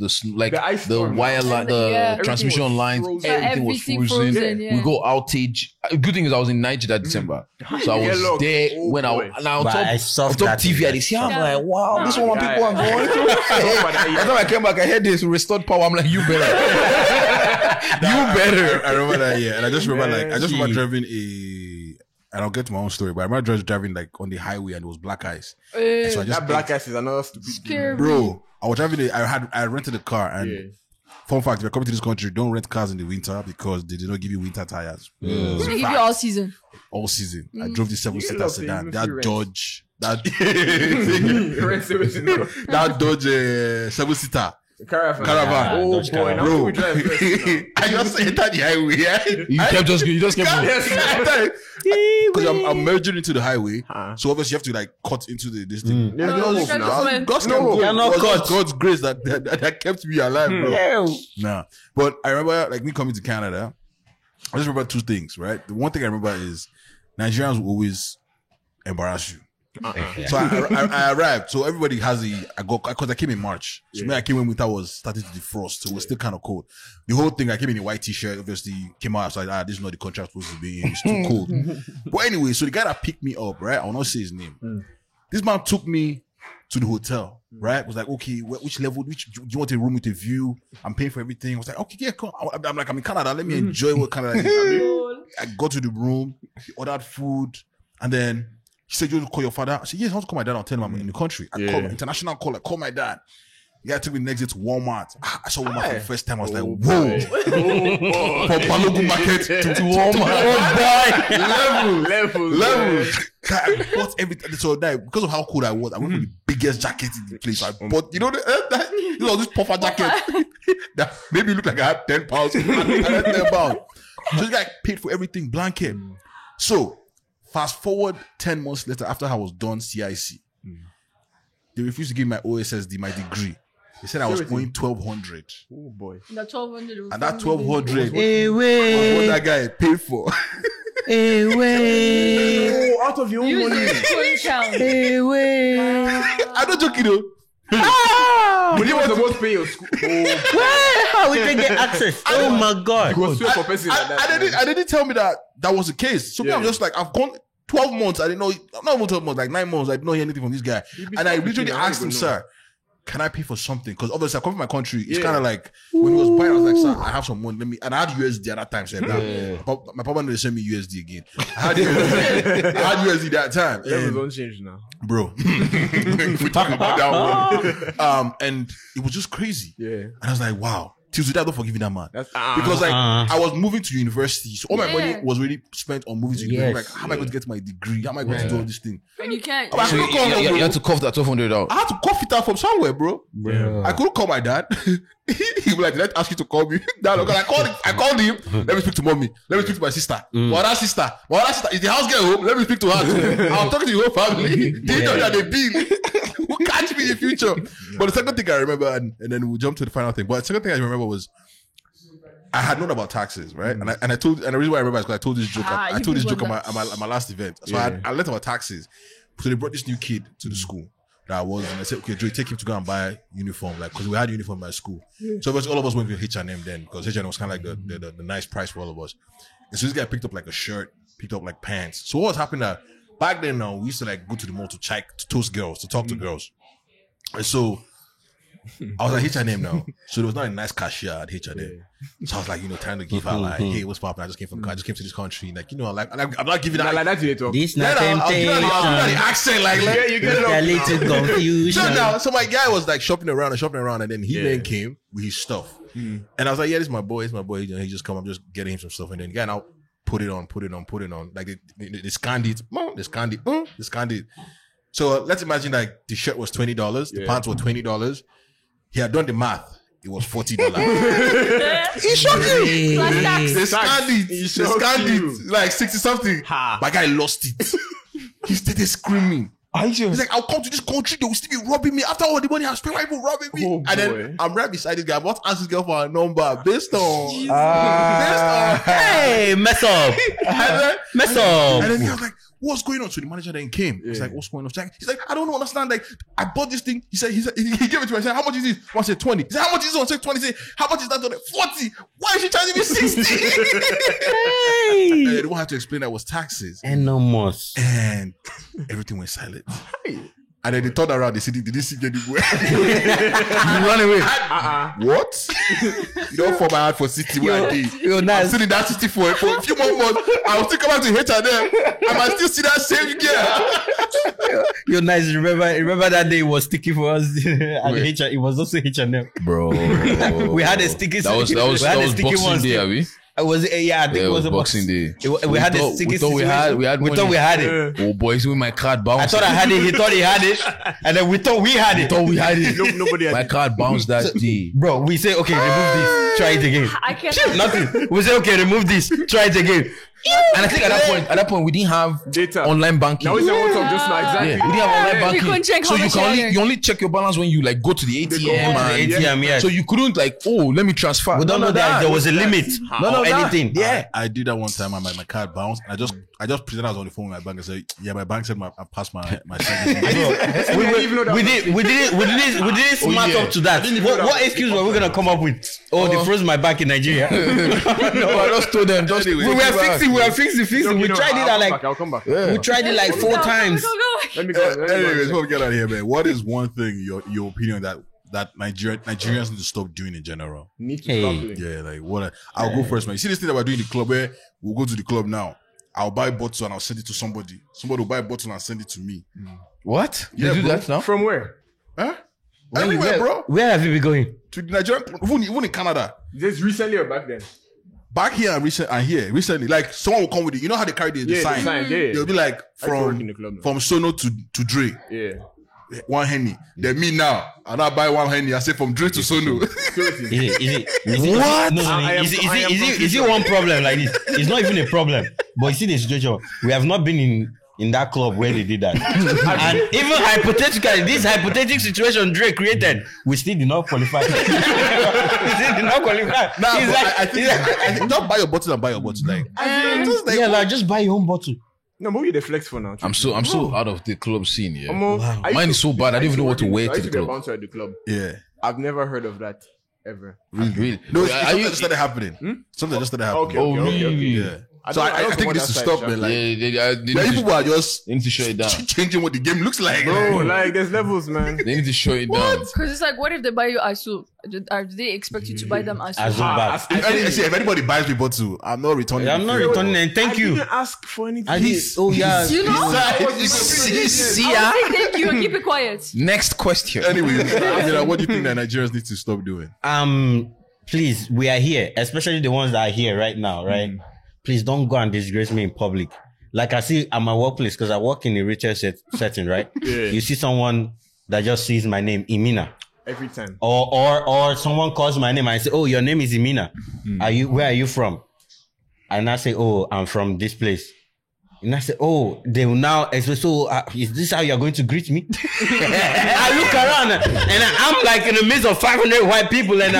the storm. wire line, the Yeah. transmission Everything was lines, frozen. everything was Everything frozen. frozen, yeah. We go outage. Good thing is I was in Niger that December, so I was Yellow. there Oh, when boy. and I was But I on saw top that TV. I thing. see, I'm Yeah. like, wow, this is what Yeah. people are going through. By the time I came back, I heard this restored power. I'm like, you better, you better. I remember that, yeah. And I just remember, like, I just remember Gee. driving and I'll get to my own story, but I remember just driving, like, on the highway and it was black ice. Uh, And so I just, That black ice is another stupid thing. Scary. bro, I was driving, I rented a car and Yeah. fun fact, if you're coming to this country, don't rent cars in the winter because they did not give you winter tires. They give you all season. All season. I drove the 7-seater love sedan. to That even Dodge, that Caravan. that Dodge 7-seater. Caravan. Oh Dodge boy, Caravan. now Bro, we drive first now. I just entered the highway. Yeah? You just kept going. Because I'm merging into the highway, so obviously you have to like cut into this thing. There's no hope now. God's God's grace that kept me alive, bro. Nah, but I remember like me coming to Canada. I just remember two things, right? The one thing I remember is Nigerians will always embarrass you. So I arrived. So everybody has because I came in March. So me, I came when winter was starting to defrost. So it was still kind of cold. The whole thing, I came in a white t-shirt, obviously came out. I was like, this is not the country I'm supposed to be in. It's too cold. But anyway, so the guy that picked me up, right? I will not say his name. This man took me to the hotel, right? Was like, okay, which level, do you want a room with a view? I'm paying for everything. I was like, okay, yeah, come. I'm like, I'm in Canada. Let me enjoy what Canada is. I got to the room, he ordered food, and then he said, you want to call your father? I said, yes, I want to call my dad. I'll tell him I'm in the country. I called my international call. I called my dad. The guy took me next day to Walmart. I saw Walmart for the first time. I was like, whoa. From Balogun Market to Walmart. Level. I bought everything. So now, because of how cold I was, I went for the biggest jacket in the place. So I bought, you know, this puffer jacket that maybe looked like I had 10 pounds. I had 10 pounds. So this guy paid for everything, blanket. So, fast forward 10 months later, after I was done CIC, they refused to give me my OSSD, my degree. They said I was owing 1,200. Oh boy. The 1200. And that 1,200 Hey, was what that guy paid for. Oh, out of your own Use money. it. Count. I'm not joking though. But you were supposed to pay your school. Oh, How we can get access? Oh my god. go straight for person like that. I didn't tell me that was the case. So me, I'm just like, I've gone 12 months. I didn't know, not even 12 months, like 9 months. I didn't know anything from this guy. And I literally asked him, sir, can I pay for something? Because obviously I come from my country. It's kind of like, when he was buying, I was like, sir, I have some money. And I had USD at that time. So my papa didn't send me USD again. I had USD that time. Levels don't change now. Bro, if we talk about that one, and it was just crazy. Yeah. And I was like, wow. Till today, I don't forgive that man. That's Because like I was moving to university, so all my money Yeah. was really spent on moving to university. Yes. Like, how am I going to get my degree? How am I going to do all this thing? And you can't. I So couldn't call him, you bro. had to cough that 1,200 out. I had to cough it out from somewhere, bro. Bro. I couldn't call my dad. He was like, "Did I ask you to call me?" Dad, because I called him. Let me speak to mommy. Let me speak to my sister. My other sister. Is the house girl home? Let me speak to her too. I'm talking to your whole family. They know that they bill. Who catch me in the future? But the second thing I remember, and then we'll jump to the final thing. But the second thing I remember was I had known about taxes, right? And the reason why I remember is because I told this joke. I told this joke at my last event. So I learned about taxes. So they brought this new kid to the school that I was, and I said, okay, Joey, take him to go and buy uniform, like, because we had uniform in my school. So obviously all of us went with H&M then, because H&M was kind of like the nice price for all of us. And so this guy picked up like a shirt, picked up like pants. So what was happening that back then now we used to like go to the mall to toast girls, to talk to girls. And so I was at H&M now. So there was not a nice cashier at H&M. So I was like, trying to give her like, hey, what's poppin'? I just came to this country. Like, I'm not giving that. Like that's it. Talk. This not I'll give her the accent. Like, you get a little confusion. So my guy was like shopping around, and then he then came with his stuff. And I was like, yeah, this is my boy. He just come. I'm just getting him some stuff. And then the guy now put it on. Like they scanned it. They scanned it. So let's imagine like the shirt was $20, the pants were $20. He had done the math. It was $40. He shocked you. They scanned it like 60 something. My guy lost it. He started screaming. He's like, I'll come to this country, they will still be robbing me. After all the money I've spent, why people robbing me? Oh, and then I'm right beside this guy. I'm about to ask this girl for her number based on hey, mess up. Mess up. And then he was like, what's going on? So the manager then came. He's like, what's going on? He's like, I don't understand. Like, I bought this thing. He gave it to me. I said, how much is this? One said 20. He said, how much is this? One said 20. He said, how much is that? 40. Why is she charging me 60? Hey. And they don't have to explain that it was taxes. And no more. And everything went silent. And then they turned around, they said, did this thing anywhere? You run away. What? You don't fall my heart for city where I did. I'm still in that city for a few more months. I will still come back to H&M. I might still see that same girl. You're nice. Remember that day it was sticky for us. It was also H&M. Bro. We had a sticky. That was Boxing Day, are we? I think it was a Boxing Day. We had a sticky situation. We thought we had it. Oh boy, with my card bounced. I thought I had it. He thought he had it. And then we thought we had it. Nobody had my card bounced that day. Bro, we say, okay, remove this. Try it again. I can't. Nothing. We say, okay, remove this. Try it again. And I think at that point we didn't have data online banking. Now it's WhatsApp just now, exactly. Yeah, we didn't have online banking. You couldn't check so how much you only check your balance when you like go to the ATM. Yeah. So you couldn't like, let me transfer. We don't know that there was a limit or anything. Yeah. I did that one time and my card bounced. I just pretended I was on the phone with my bank and said, yeah, my bank said I passed my service. We didn't smart up to that. What excuse were we gonna come up with? They froze my bank in Nigeria. No, I just told them. We were fixing. We tried it like I'll come back. we tried it like 4 times. Let me go. Anyways, before we get out of here, man, what is one thing your opinion that Nigerians need to stop doing in general? Need to stop doing. Yeah, like what? I'll go first, man. You see this thing that we're doing in the club where we'll go to the club now. I'll buy a bottle and I'll send it to somebody. Somebody will buy a bottle and send it to me. What? Yeah, You do bro. that now? From where? Huh? Everywhere, bro. Where have you been going? To the Nigerian, even in Canada. Just recently or back then? Back here and recently, like someone will come with it. You know how they carry the sign? They'll be like from Sono to Dre. Yeah. One Henny. Then me now. And I buy one Henny. I say from Dre to Sono. Is it What? No. Is it one problem like this? It's not even a problem. But you see the situation. We have not been in that club where they did that. And even hypothetically, this hypothetical situation Dre created, we still did not qualify. We still did not qualify. Nah, I think just buy your bottle and buy your bottle. Like, just buy your own bottle. No, but we the flex for now. I'm so out of the club scene. Yeah. Wow. Mine is so bad. I don't even know what to wear to the club. Bouncer at the club. yeah. I've never heard of that ever. Really? No, something just started happening. Something just started happening. Okay. Yeah. So I think this to stop, man. Like, people are just they need to shut it down. changing what the game looks like. Bro, like there's levels, man. They need to shut it down. Because it's like, what if they buy you Asu? Do they expect you to buy them Asu? If anybody buys me bottle, I'm not returning. I'm not returning and thank you. I didn't ask for anything. Yeah. You know? See I'll ya. say thank you and keep it quiet. Next question. Anyway, what do you think that Nigerians need to stop doing? Please, we are here, especially the ones that are here right now, right? Please don't go and disgrace me in public. Like I see at my workplace, because I work in a retail setting, right? Yeah. You see someone that just sees my name, Imina. Every time. Or someone calls my name and I say, oh, your name is Imina. Where are you from? And I say, oh, I'm from this place. And I say, oh, they will now explain, so is this how you're going to greet me? I look around and I'm like in the midst of 500 white people and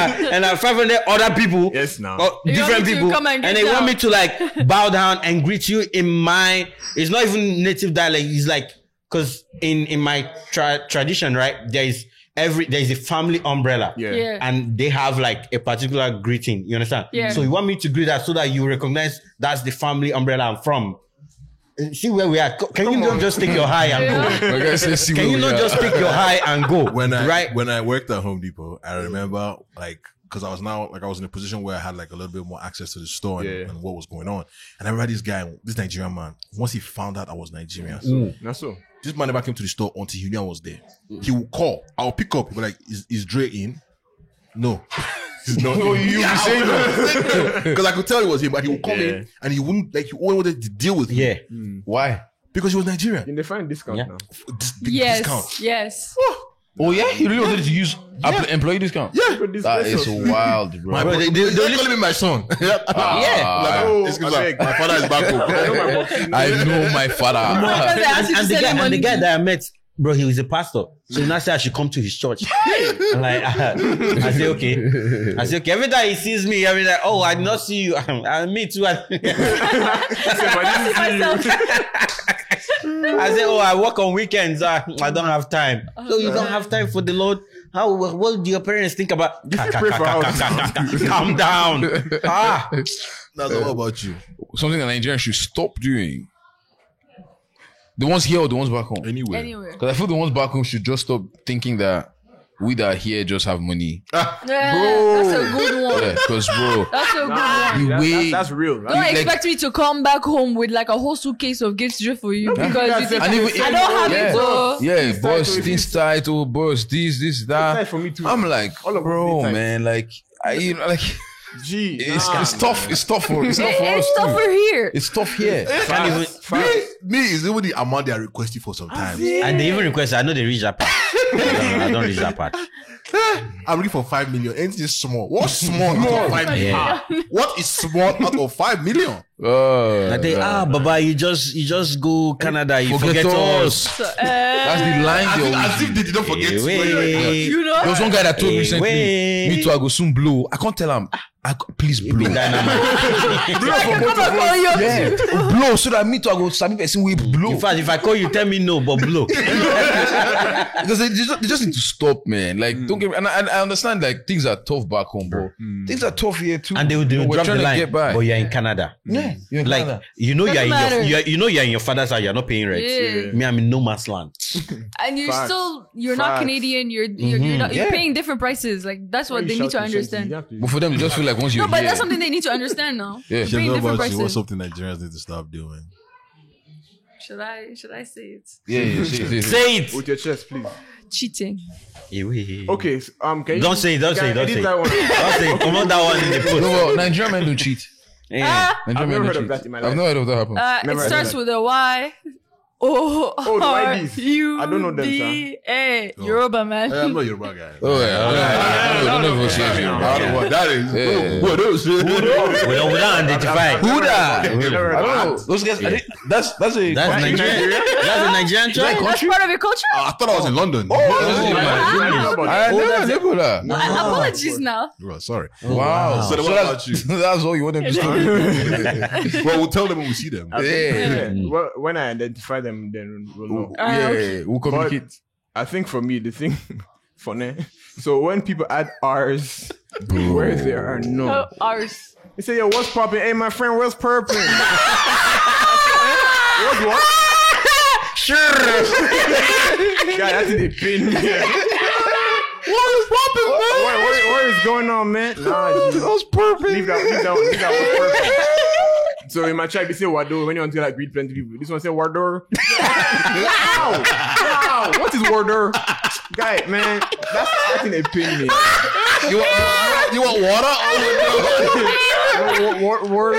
500 other people. Yes, now. Different people. And they want me to like bow down and greet you in my, it's not even native dialect. It's like, cause in my tradition, right, there is a family umbrella. Yeah. And they have like a particular greeting. You understand? Yeah. So you want me to greet that so that you recognize that's the family umbrella I'm from. See where we are. Can you not just take your high and go? My guy says, Can you not just take your high and go? When I worked at Home Depot, I remember because I was in a position where I had like a little bit more access to the store and what was going on. And I remember this Nigerian man, once he found out I was Nigerian, That's so. this man never came to the store until he knew I was there. He would call. I'll pick up. He'll be like, is Dre in? No. He's not. No, you be saying that. Because I could tell it was him, but he would come in and he wouldn't, he only wanted to deal with me. Yeah. Why? Because he was Nigerian. They find discount now. Discount. Yes. Oh yeah, he really wanted to use employee discount. Yeah. That is wild, bro. My bro, they're calling me my son. Yeah. My father is back home. I know my father. And the guy that I met, bro, he was a pastor. So he now said I should come to his church. I'm like, I say, okay. Every time he sees me, every time, oh, I did not see you. Me too. I say, oh, I work on weekends. I don't have time. So you don't have time for the Lord? What do your parents think about? Calm down. That's all about you. Something that Nigerians should stop doing. The ones here or the ones back home? Anywhere. Because I feel the ones back home should just stop thinking that we that are here just have money. Yeah, that's a good one. Yeah, because bro, That's a good one. That's real. Don't expect me to come back home with like a whole suitcase of gifts just for you because you think And even- I don't have it. So yeah, boss, this title, boss, this, that. tight for me too. I'm like, All of bro, them tight. man, like, Gee, it's tough. It's tough for us it's tougher too. here. It's tough here. Me is even the amount they are requesting for sometimes. And they even request, I know they reach that part. I don't reach that part. I'm looking for 5 million. Anything small. What's small out of 5 million? Yeah. What is small out of 5 million? I think, Baba, you just go Canada, you forget us. So, That's the line. As if they did not forget. Wait. you know. There was one guy that told me recently, Wait. me too, I go soon blow. I can't tell him, please blow. Yeah, blow so that me too, I go sami person we blow. In fact, if I call you, tell me no, but blow. Because they just need to stop, man. Like, don't get me, and I understand, like, things are tough back home, bro. Things are tough here too. And they will we're drop the trying to line. get by. But you're in Canada. Yeah, you're in Like, Canada. you know Doesn't matter. you're in your father's house, you're not paying rent. Yeah. Me, I'm in no man's land. And you're Facts. you're not Facts. Canadian. You're Yeah. paying different prices. Like that's what they need to understand. But for them, they just feel like once you're No, but here, that's something they need to understand now. Yeah. You're Should paying know different about you. What's prices. something Nigerians need to stop doing? Should I say it? yeah, see. Say it. With your chest, please. Cheating. Okay, can you Don't say it, don't say it, don't edit say it. that one? Don't say, come on that one in the post. No, well, Nigerian men don't cheat. Yeah. Nigerian I've men never don't heard of cheat. that in my I've life. never heard of that happen. It Never heard starts of with a Y. O Oh, the R YBs. U I don't know them, B A. Yoruba man. I'm not Yoruba guy. Oh yeah, I don't know if we'll see it. I don't know what that is. Yeah. What else? We don't identify. Who that? I've never heard I of don't know. Those guys, that's a That's Nigerian. That's a Nigerian tribe. That's part of your culture. I thought I was in London. I never knew that. Apologies now. Bro, sorry. Wow. So what about you? That's all you want them to do. Well, we'll tell them when we see them. Yeah. Well, when I identify them, then we'll know. Yeah, we'll But communicate. I think for me, the thing, funny. So when people add R's where there are no, Ours. they say, "Yo, what's popping? Hey, my friend, what's purping?" What's what? Sure. God, that's in the pin. What is popping, man? What is going on, man? Nah, That's perfect. leave that what's purping. So in my tribe, they say Wador. When you want to like greet plenty people, this one say Wador. Wow. What is Wador? Guy, man, that's in a pin, man. You want water? Word.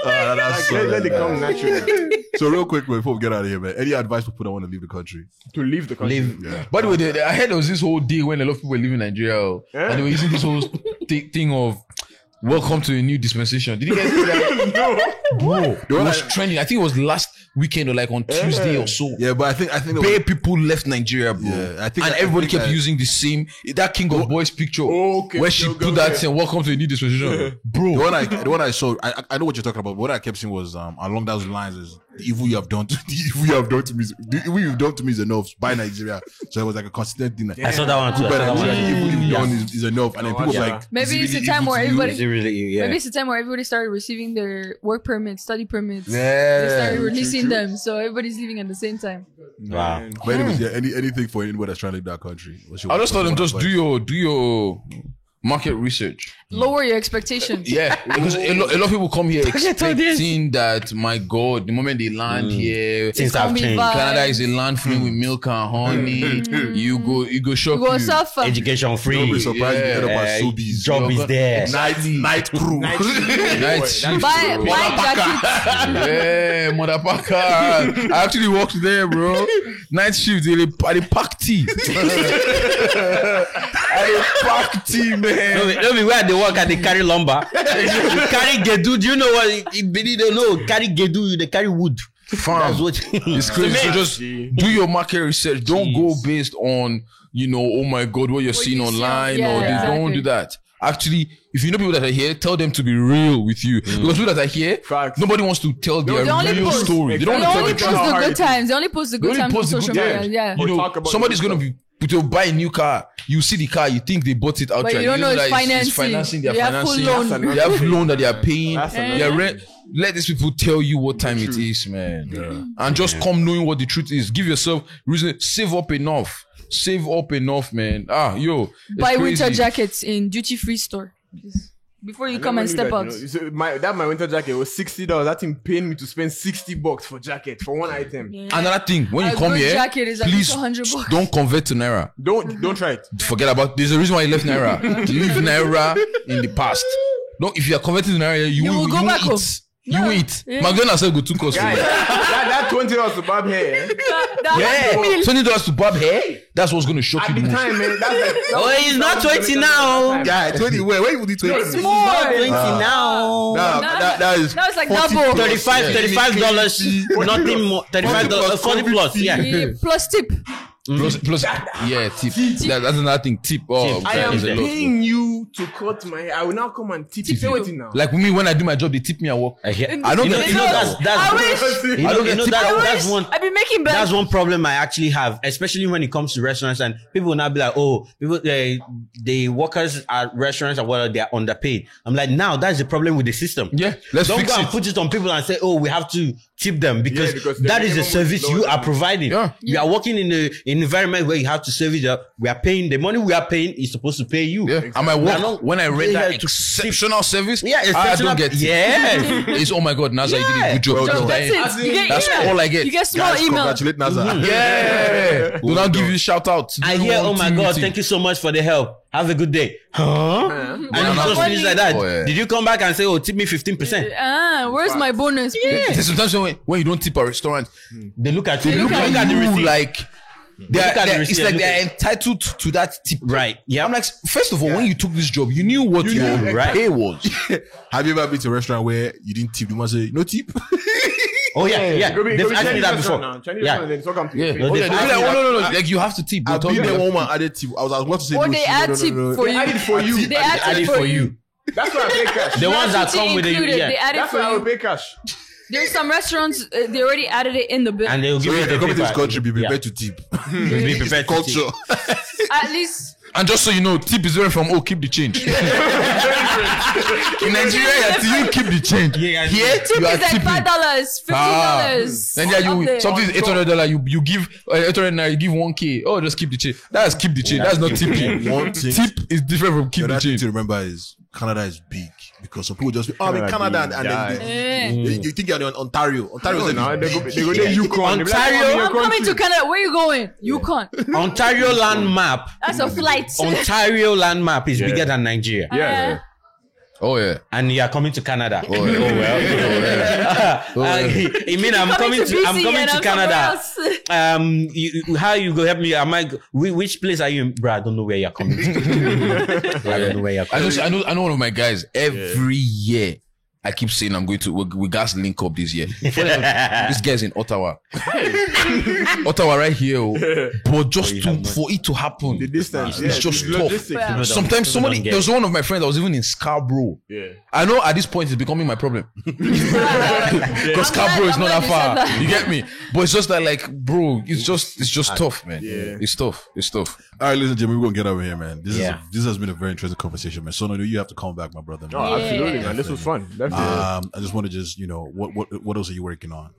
That's Let it come naturally. So real quick before we get out of here, man. Any advice for people that want to leave the country? To leave the country. Yeah. By the way, I heard there was this whole day when a lot of people were leaving Nigeria, Yeah. and they were using this whole thing of "Welcome to a new dispensation." Did you guys see that? No. Bro, it was trending. I think it was last weekend or like on Tuesday or so. Yeah, but I think Bare people left Nigeria, bro. Yeah, and everybody kept using the same that King of Boys picture Okay, where she okay, put that okay. saying "Welcome to a new dispensation," the bro. one I saw. I know what you're talking about. But what I kept seeing was along those lines is the evil you have done to me is enough. Buy Nigeria. So it was like a consistent thing. I saw that one too. The evil you've done is enough. And then people like, maybe it's a really time evil where to you? everybody. Is it really? Yeah. Maybe it's a time where everybody started receiving their work permits, study permits. Yeah. They started releasing them, so everybody's leaving at the same time. Wow. But anyways, yeah, anything for anybody that's trying to leave that country. I just told them just do your market research. Lower your expectations. Yeah, because a lot of people come here expecting that, my God, the moment they land here, Things have Combi changed. vibe. Canada is a land filled with milk and honey. You go shock You go you. suffer. Education free. Don't be surprised you end up at Uh, Sobeys. job is there. Night crew. Night shift, Buy bro. jackets. Yeah, motherfucker. I actually worked there, bro. Night shift, they pack tea. I pack tea, man. Don't be where they work and they carry lumber. They carry gedu. Do you know what? They don't know. Carry gedu. They carry wood. Fam, That's what it's crazy. So just do your market research. Don't go based on, oh my God, what you're seeing you see online, yeah, or they don't exactly. do that. Actually, if you know people that are here, tell them to be real with you. Because people that are here, Facts. nobody wants to tell their they only real post- story. They don't They want to only tell post the the truth. good times. They only post the They good only times on post the social good media. times. Yeah. Or talk about Somebody's the going to be to buy a new car. You see the car, you think they bought it outright. you don't know it's that financing. financing. They're They have full financing. loan. They have loan that they are paying. That's They are let these people tell you what time it is, man. And just come knowing what the truth is. Give yourself reason. Save up enough. Save up enough, man. It's Buy winter crazy. jackets in duty free store. Before you come and step out. My winter jacket was $60. That thing paid me to spend $60 for jacket for one item. Another thing, when you A come good here, jacket is at please least $100. don't convert to Naira. Don't try it. Forget about. There's a reason why you left Naira. Leave Naira in the past. No, if you are converting to Naira, you will go won't back home. eat. You will eat. McDonald's said go to cost. Guys, that $20 to bob hair. Yeah, $20 to bob hair. That's what's gonna shock At you the the most. time, man. Oh, it's not 20 now. Yeah, 20. Where you will do 20? It's more. 20 now. That is. Now it's like 40 double. plus. $35, nothing more. $35, 40 plus. Yeah. Yeah, plus tip. Plus, yeah, tip. That's another thing. Tip. Oh, I am there's a lot. paying you to cut my hair. I will now come and tip you. Say what now? Like me, when I do my job, they tip me at work. I hear. I don't You know, get you know tipped. that's I wish. you I know, don't you get know tipped. that's I one. wish. I've been making back. That's one problem I actually have, especially when it comes to restaurants, and people will now be like, "Oh, people, the workers at restaurants or whatever, they are underpaid." I'm like, now that's the problem with the system. Yeah, let's Don't fix go and it. put it on people and say, "Oh, we have to tip them," because because that the is the minimum service is you lower are than- providing. Yeah. You are working in an environment where you have to service. We are paying the money we are paying is supposed to pay you. Yeah, and my We are work not when I render here to exceptional service, Yeah, I exceptional- don't get tipped. Yeah. It's oh my God, Naza, you did a Yeah. good job. Well Just done. dying. That's it. You get That's email. all I get. You get small Guys, email. congratulate Naza. Yeah, do not give you shout out. I hear, oh my God, thank you so much for the help. Have a good day. Huh? And you just finish like that. Oh, yeah. Did you come back and say, oh, tip me 15%? Where's my bonus? There's sometimes when you don't tip a restaurant, They look at you. they look at at the you receipt. like look at the it's receipt like and they're look entitled to that tip. Right. Yeah. I'm like, first of all, when you took this job, you knew what your knew, pay was. Have you ever been to a restaurant where you didn't tip? You must say, no tip? Oh, yeah. Go be They've asked me Chinese that restaurant before. now. Chinese Yeah. restaurant, then talk to Yeah, you. No, oh, they yeah, asked they're me like, that- no, like you have to tip. I've They'll been tell there, you. woman added tip. I was about to say, Or no, they no, add no, tip no, no. for They you. add it for you. They add Add it it for you. That's why I pay cash. The ones that Gratuity come with the, included. yeah. They add it That's for why I will you. pay cash. There's some restaurants they already added it in the bill. And they'll give So you if the you come to this paper. country, be Yeah. prepared to tip. Be prepared to tip. Culture. At least And just so you know, tip is very from keep the change. In Nigeria, you keep the change. Yeah, Here, tip you are is like tipping. $5, $15. Then you something is $800. You give $800. You give $1K. Oh, just keep the change. That's keep the change. That's not tipping. One thing. Tip is different from keep The the other thing change. to remember is Canada is big because some people just be, I'm in Canada and then you think you're in Ontario. Ontario is No, like they go there Yukon. They be like, Ontario- "Come in your I'm coming country." to Canada. Where you going? Yukon. Ontario land map. That's a flight. Ontario land map is bigger than Nigeria. Yeah. Oh yeah. And you are coming to Canada. Oh well. I mean, I'm coming to BC and Canada. somewhere else. How you go help me? Which place are you in? Bro, I don't know where you're coming to. I don't know where you're coming. I know one of my guys every year. I keep saying I'm going to. We guys link up this year. This guy's in Ottawa. Ottawa right here. But just for it to happen, The distance. it's just tough. Yeah. Sometimes somebody, there was one of my friends that was even in Scarborough. Yeah. I know at this point it's becoming my problem. Because Scarborough is not that far. You get me? But it's just that, like, bro, it's just tough, man. Yeah. It's tough. All right, listen, Jimmy, we're gonna get over here, man. This has been a very interesting conversation, man. So, no, you have to come back, my brother. Man. Oh, absolutely, man. This was fun. Definitely. I just want to what else are you working on?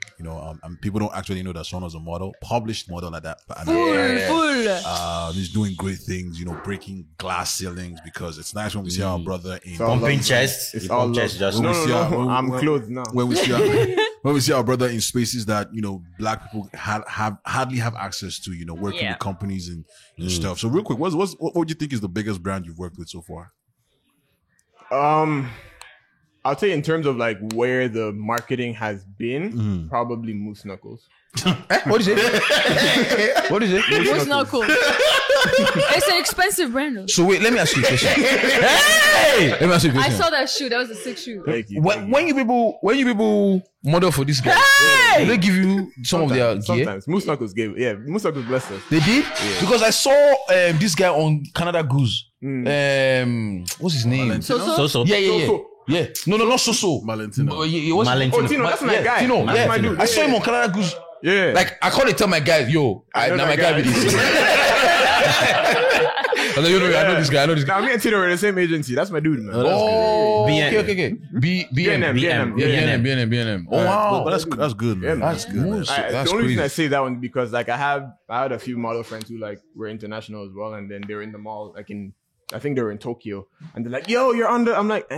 People don't actually know that Sono's a model, published model like that. But Full. he's doing great things, breaking glass ceilings, because it's nice when we see our brother in Pumping chest. It's You all pump love. chest just No, we see our- I'm clothed now. when we see our brother in spaces that black people hardly have access to, working with companies and stuff. So real quick, what would you think is the biggest brand you've worked with so far? I'll tell you in terms of like where the marketing has been, probably Moose Knuckles. What is it? What is it? It's not cool. It's an expensive brand. Though. So wait, let me ask you a question. Let me ask you a I question. saw that shoe. That was a sick shoe. Thank you. When you people model for this guy, do they give you some of their gear? Sometimes Moose Knuckles gave. Yeah, Moose Knuckles blessed us. They did? Because I saw this guy on Canada Goose. What's his name? So. Yeah. Yeah. No, not so. Valentino. Valentino. Oh, Tino, that's my guy. Tino, That's yeah. my dude. I saw him on Canada Goose. Yeah. Like, I can't tell my guys, yo, know now my that guy guy. with this. I know this guy. Now me and Tino are in the same agency. That's my dude, man. Oh, BN. okay. BNM. BNM. Oh, wow. But that's good, man. Yeah, man. That's good, man. That's The only reason I crazy. say that one because like I had a few model friends who like were international as well, and then they were in the mall, like I think they were in Tokyo, and they're like, "Yo, you're under." I'm like,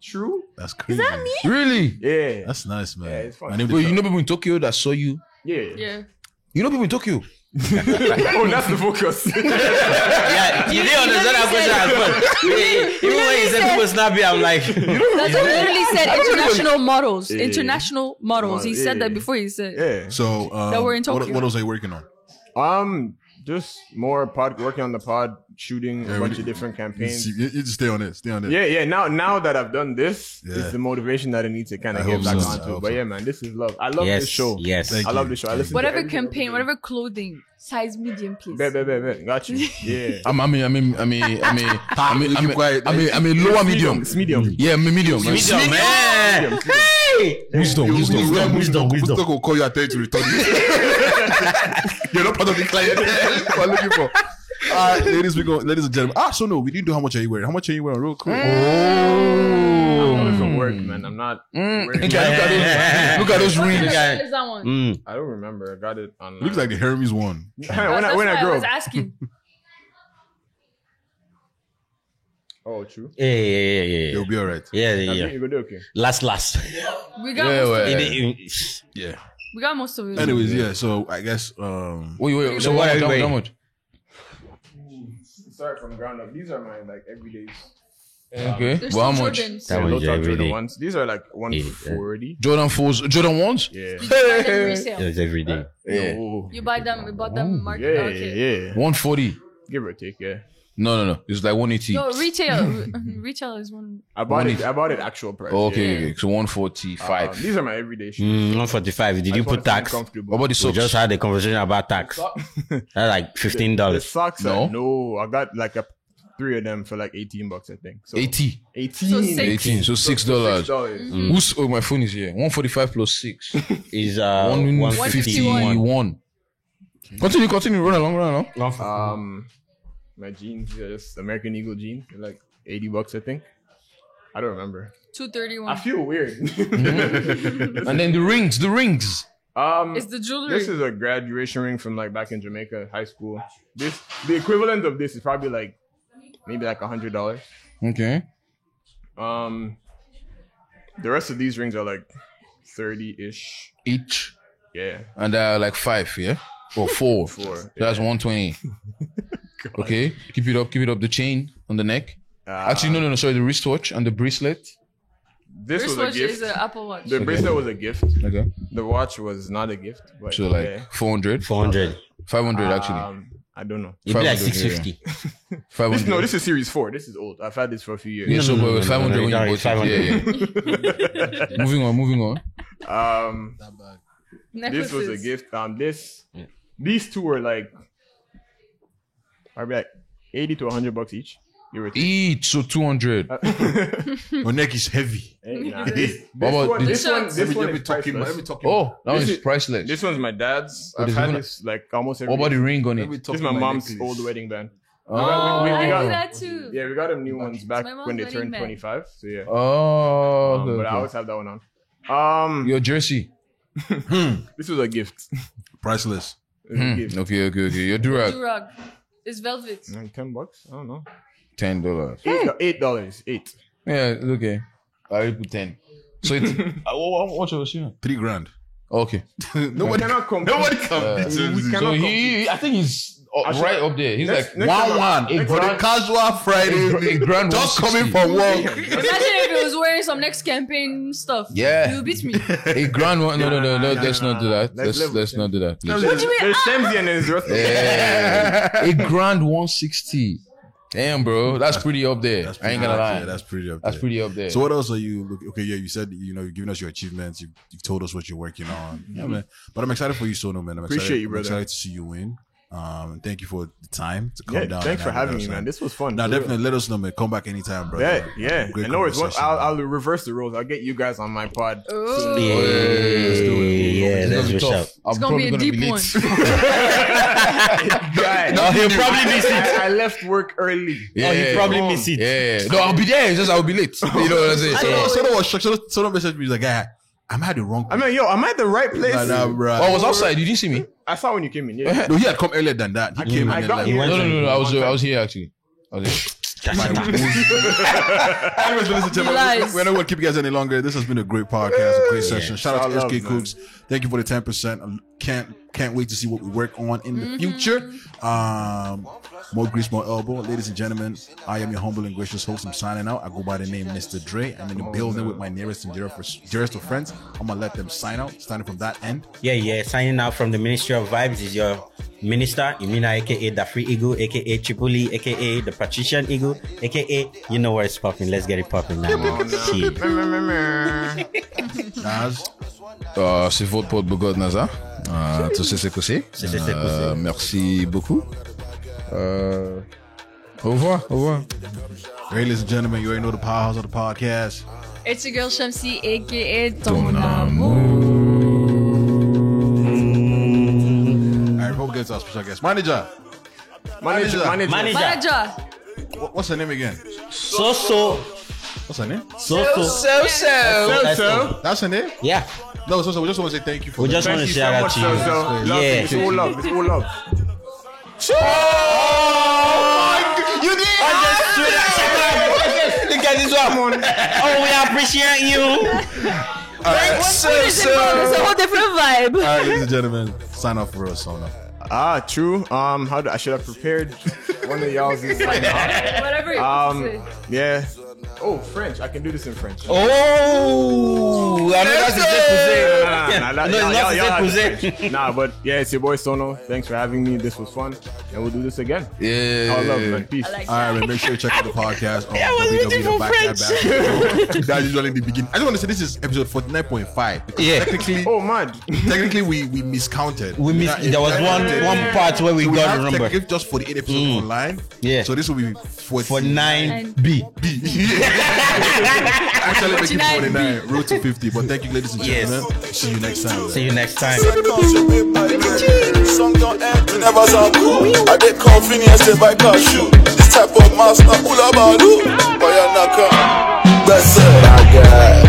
true? That's crazy. Really? Yeah, That's nice, man. Yeah, it's fun. My name Wait, is you know people in Tokyo that saw you? yeah. Yeah. You know people in Tokyo? Oh, that's the focus. Yeah, you didn't understand that question as well. Even when you said people snappy, I'm like, That's what he literally said. International models. International models. He said Yeah. that before he said. Yeah. So, That we're in Tokyo. what else are you working on? Just more working on the pod, shooting a bunch of different campaigns. You just stay on it. Stay on it. Yeah. Now that I've done this, Yeah. it's the motivation that I need to kind I of get hope back so. I onto. hope But so. yeah, man, this is love. I love yes, this show. yes. Thank I love you. this show. I listen to Whatever every single campaign, thing. whatever clothing, size medium, please. Bet. Got you. Yeah. I'm a lower medium. It's medium. Yeah, I'm a medium. Wisdom, man. Hey! Wisdom. Wisdom. Musto will call you at 10 to return you. You're not part of the client we're looking for. Ladies and gentlemen. So no, we didn't do how much are you wearing. How much are you wearing real quick? I'm coming from work, man. I'm not wearing Look at those rings. What is that one? I don't remember. I got it online. Looks like the Hermes one. when That's I why I grew was up. asking. Oh, true. Yeah. You'll be alright. Yeah. You go do okay. Last. We got most of it. Yeah. We got most of it. Anyways, yeah. So I guess Wait. So what are you how wearing? much? Start from ground up. These are my like everydays. Okay. There's Well, how some much? Jordans. That Low was top every Jordan day. ones. These are like 140. Jordan 4s, Jordan 1s? Yeah. You buy them resale. It was every day. Yeah. No. You buy them. We bought them market. Yeah, Okay. yeah. 140. Give or take, yeah. No. It's like 180. No, retail. Retail is one. I bought it actual price. Oh, yeah. Yeah. okay. So 145. These are my everyday shoes. 145. Did I you just put wanna feel tax? comfortable. What about the We socks? just had a conversation about tax. That's like The $15. socks? No. No, I got like 3 of them for like $18, I think. So 80. 18. So six. 18. So $6. $6. Who's my phone is here? 145 plus 6. Is 151. Continue. Run along. My jeans, they're just American Eagle jeans. They're like $80, I think. I don't remember. I 231. feel weird. And then the rings. It's the jewelry. This is a graduation ring from like back in Jamaica, high school. The equivalent of this is probably like maybe like $100. Okay. The rest of these rings are like 30-ish. Each. Yeah. And like 5, yeah? Or 4. So that's 120. Okay. Keep it up. The chain on the neck. Actually, no. Sorry, the wristwatch and the bracelet. This was a wristwatch gift. is an Apple Watch. The bracelet was a gift. Okay. The watch was not a gift. But So like yeah. 400. 400. 500 actually. I don't know. It'd be like 500, 650. 500. No, this is series 4. This is old. I've had this for a few years. Yeah, so No, but 500 when you no, bought it. 500. Yeah. Moving on. This was a gift. These two were like, probably like $80 to $100 each. You were Each, so 200. My neck is heavy. This one is priceless. Oh, that This one's is- priceless. This one's my dad's. Oh, I've this had one- this like almost every What about the year. ring on it? This is my mom's old wedding band. Oh, I we do got- that too. Yeah, we got them new ones back my mom's when they wedding turned band. 25. So yeah. Oh, But I okay. always have that one on. Your jersey. This was a gift. Priceless. It was a gift. Okay. Your durag. Durag. It's velvet. Like $10. I don't know. $10. $8. $8. Yeah, it's okay. I put 10. So it's what was you? $3,000. Okay. Nobody cannot compete. Nobody competes. We So cannot he, I think he's right up there. He's Next- like next- 1-1 for the casual Friday. a grand Just 160. coming from work. Imagine if it was wearing some next campaign stuff. Yeah. You beat me. A grand one. No. Let's not do that. Let's Let's not do that. please. What do you mean? There's Shamsi and there's Russell. Yeah. A grand 160. Damn, bro, that's pretty up there. I ain't gonna lie. Yeah, that's pretty up That's there. pretty up there. So what else are you looking? Okay, yeah, you said you're giving us your achievements. You've told us what you're working on. Yeah, man. But I'm excited for you, Sono, man. Appreciate you, I'm brother. excited to see you win. And thank you for the time to come Yeah, down. thanks and for having with me, us, man. This was fun. Now, for real. definitely let us know, man. Come back anytime, bro. Yeah. Great And no worries. conversation, I'll reverse the roles. I'll get you guys on my pod. Oh. Yeah, that's It's what's gonna be up. tough. I'm It's gonna be probably a deep one. Guy, No, he'll probably miss it. I left work early. Oh, he probably miss it. Yeah. No, I'll be there. It's just I'll be late. You know what I'm saying? Sono was shocked. Sono messaged me. He's like, "Yeah, I'm at the wrong I place." mean, yo, I'm at the right place. Nah, bro. Oh, I was outside. You didn't see me? I saw when you came in. Yeah. No, he had come earlier than that. He came I in got and here. No. I was here actually. I was here. Anyways, ladies and gentlemen, Lies. we're not going to keep you guys any longer. This has been a great podcast, a great session. Shout out to Shout out, SK man. Cooks. Thank you for the 10%. Can't wait to see what we work on in the future. More grease, more elbow. Ladies and gentlemen, I am your humble and gracious host. I'm signing out. I go by the name Mr. Dre. I'm in the building with my nearest and dearest of friends. I'm going to let them sign out, starting from that end. Yeah. Signing out from the Ministry of Vibes is your minister, Imina, aka the Free Eagle, aka Tripoli, aka the Patrician Eagle, aka you know where it's popping. Let's get it popping now. Shit. Naz, C'est votre pote Bogod Naza. Tout c'est que c'est. Merci beaucoup. Au revoir. hey, ladies and gentlemen, you already know the powerhouse of the podcast. It's your girl Shamsi, aka Ton Ton amour. All right, before we get to our special guest, Manager. Manager. What's her name again? So. What's her name? So. That's her name? Yeah. No, we just want to say thank you for We that. just want Thank to you say so that much, to you. Zozo. Love, Yeah. It's all love. It's all love. You did. Look at this one. Oh, we appreciate you. It's a whole different vibe. All right, ladies and gentlemen, sign off for us, Sona. True. I should have prepared one of y'all's is like, Whatever you want to say. yeah. Oh, French. I can do this in French. Oh, I know that's Nah, but yeah, it's your boy Sono. Thanks for having me. This was fun, and we'll do this again. Yeah. All love, man. Peace. I like All right, that. man, make sure you check out the podcast on waiting for French. That's usually the beginning. I just want to say this is episode 49.5. because Yeah. Oh, man. Technically, we miscounted. We missed. There was one part where we So got have the number technically just 48 episodes online. Yeah. So this will be for 49. 9B. Actually, make it 49. 49. Road to 50. But thank you, ladies and Yes. gentlemen. See you next time. See you next time. Song don't end, you never sound cool. I get convenience just by cashew. This type of mouse not all about you. Boy, you're not come. That's it. Bad guy.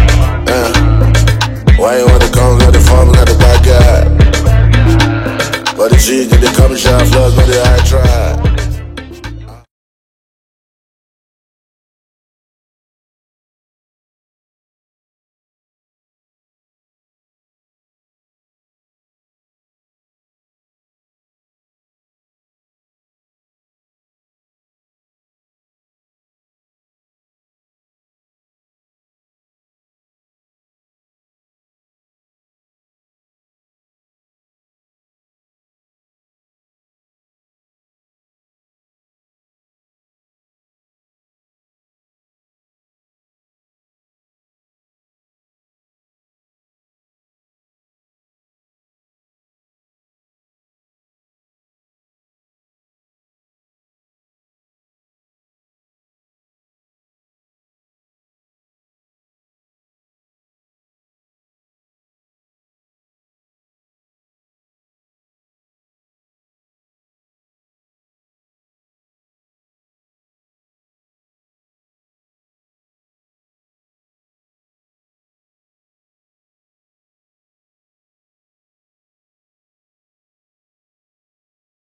Why you wanna come? Got the farm, got the bad guy. But the G's, they come shine, floods, but they I try.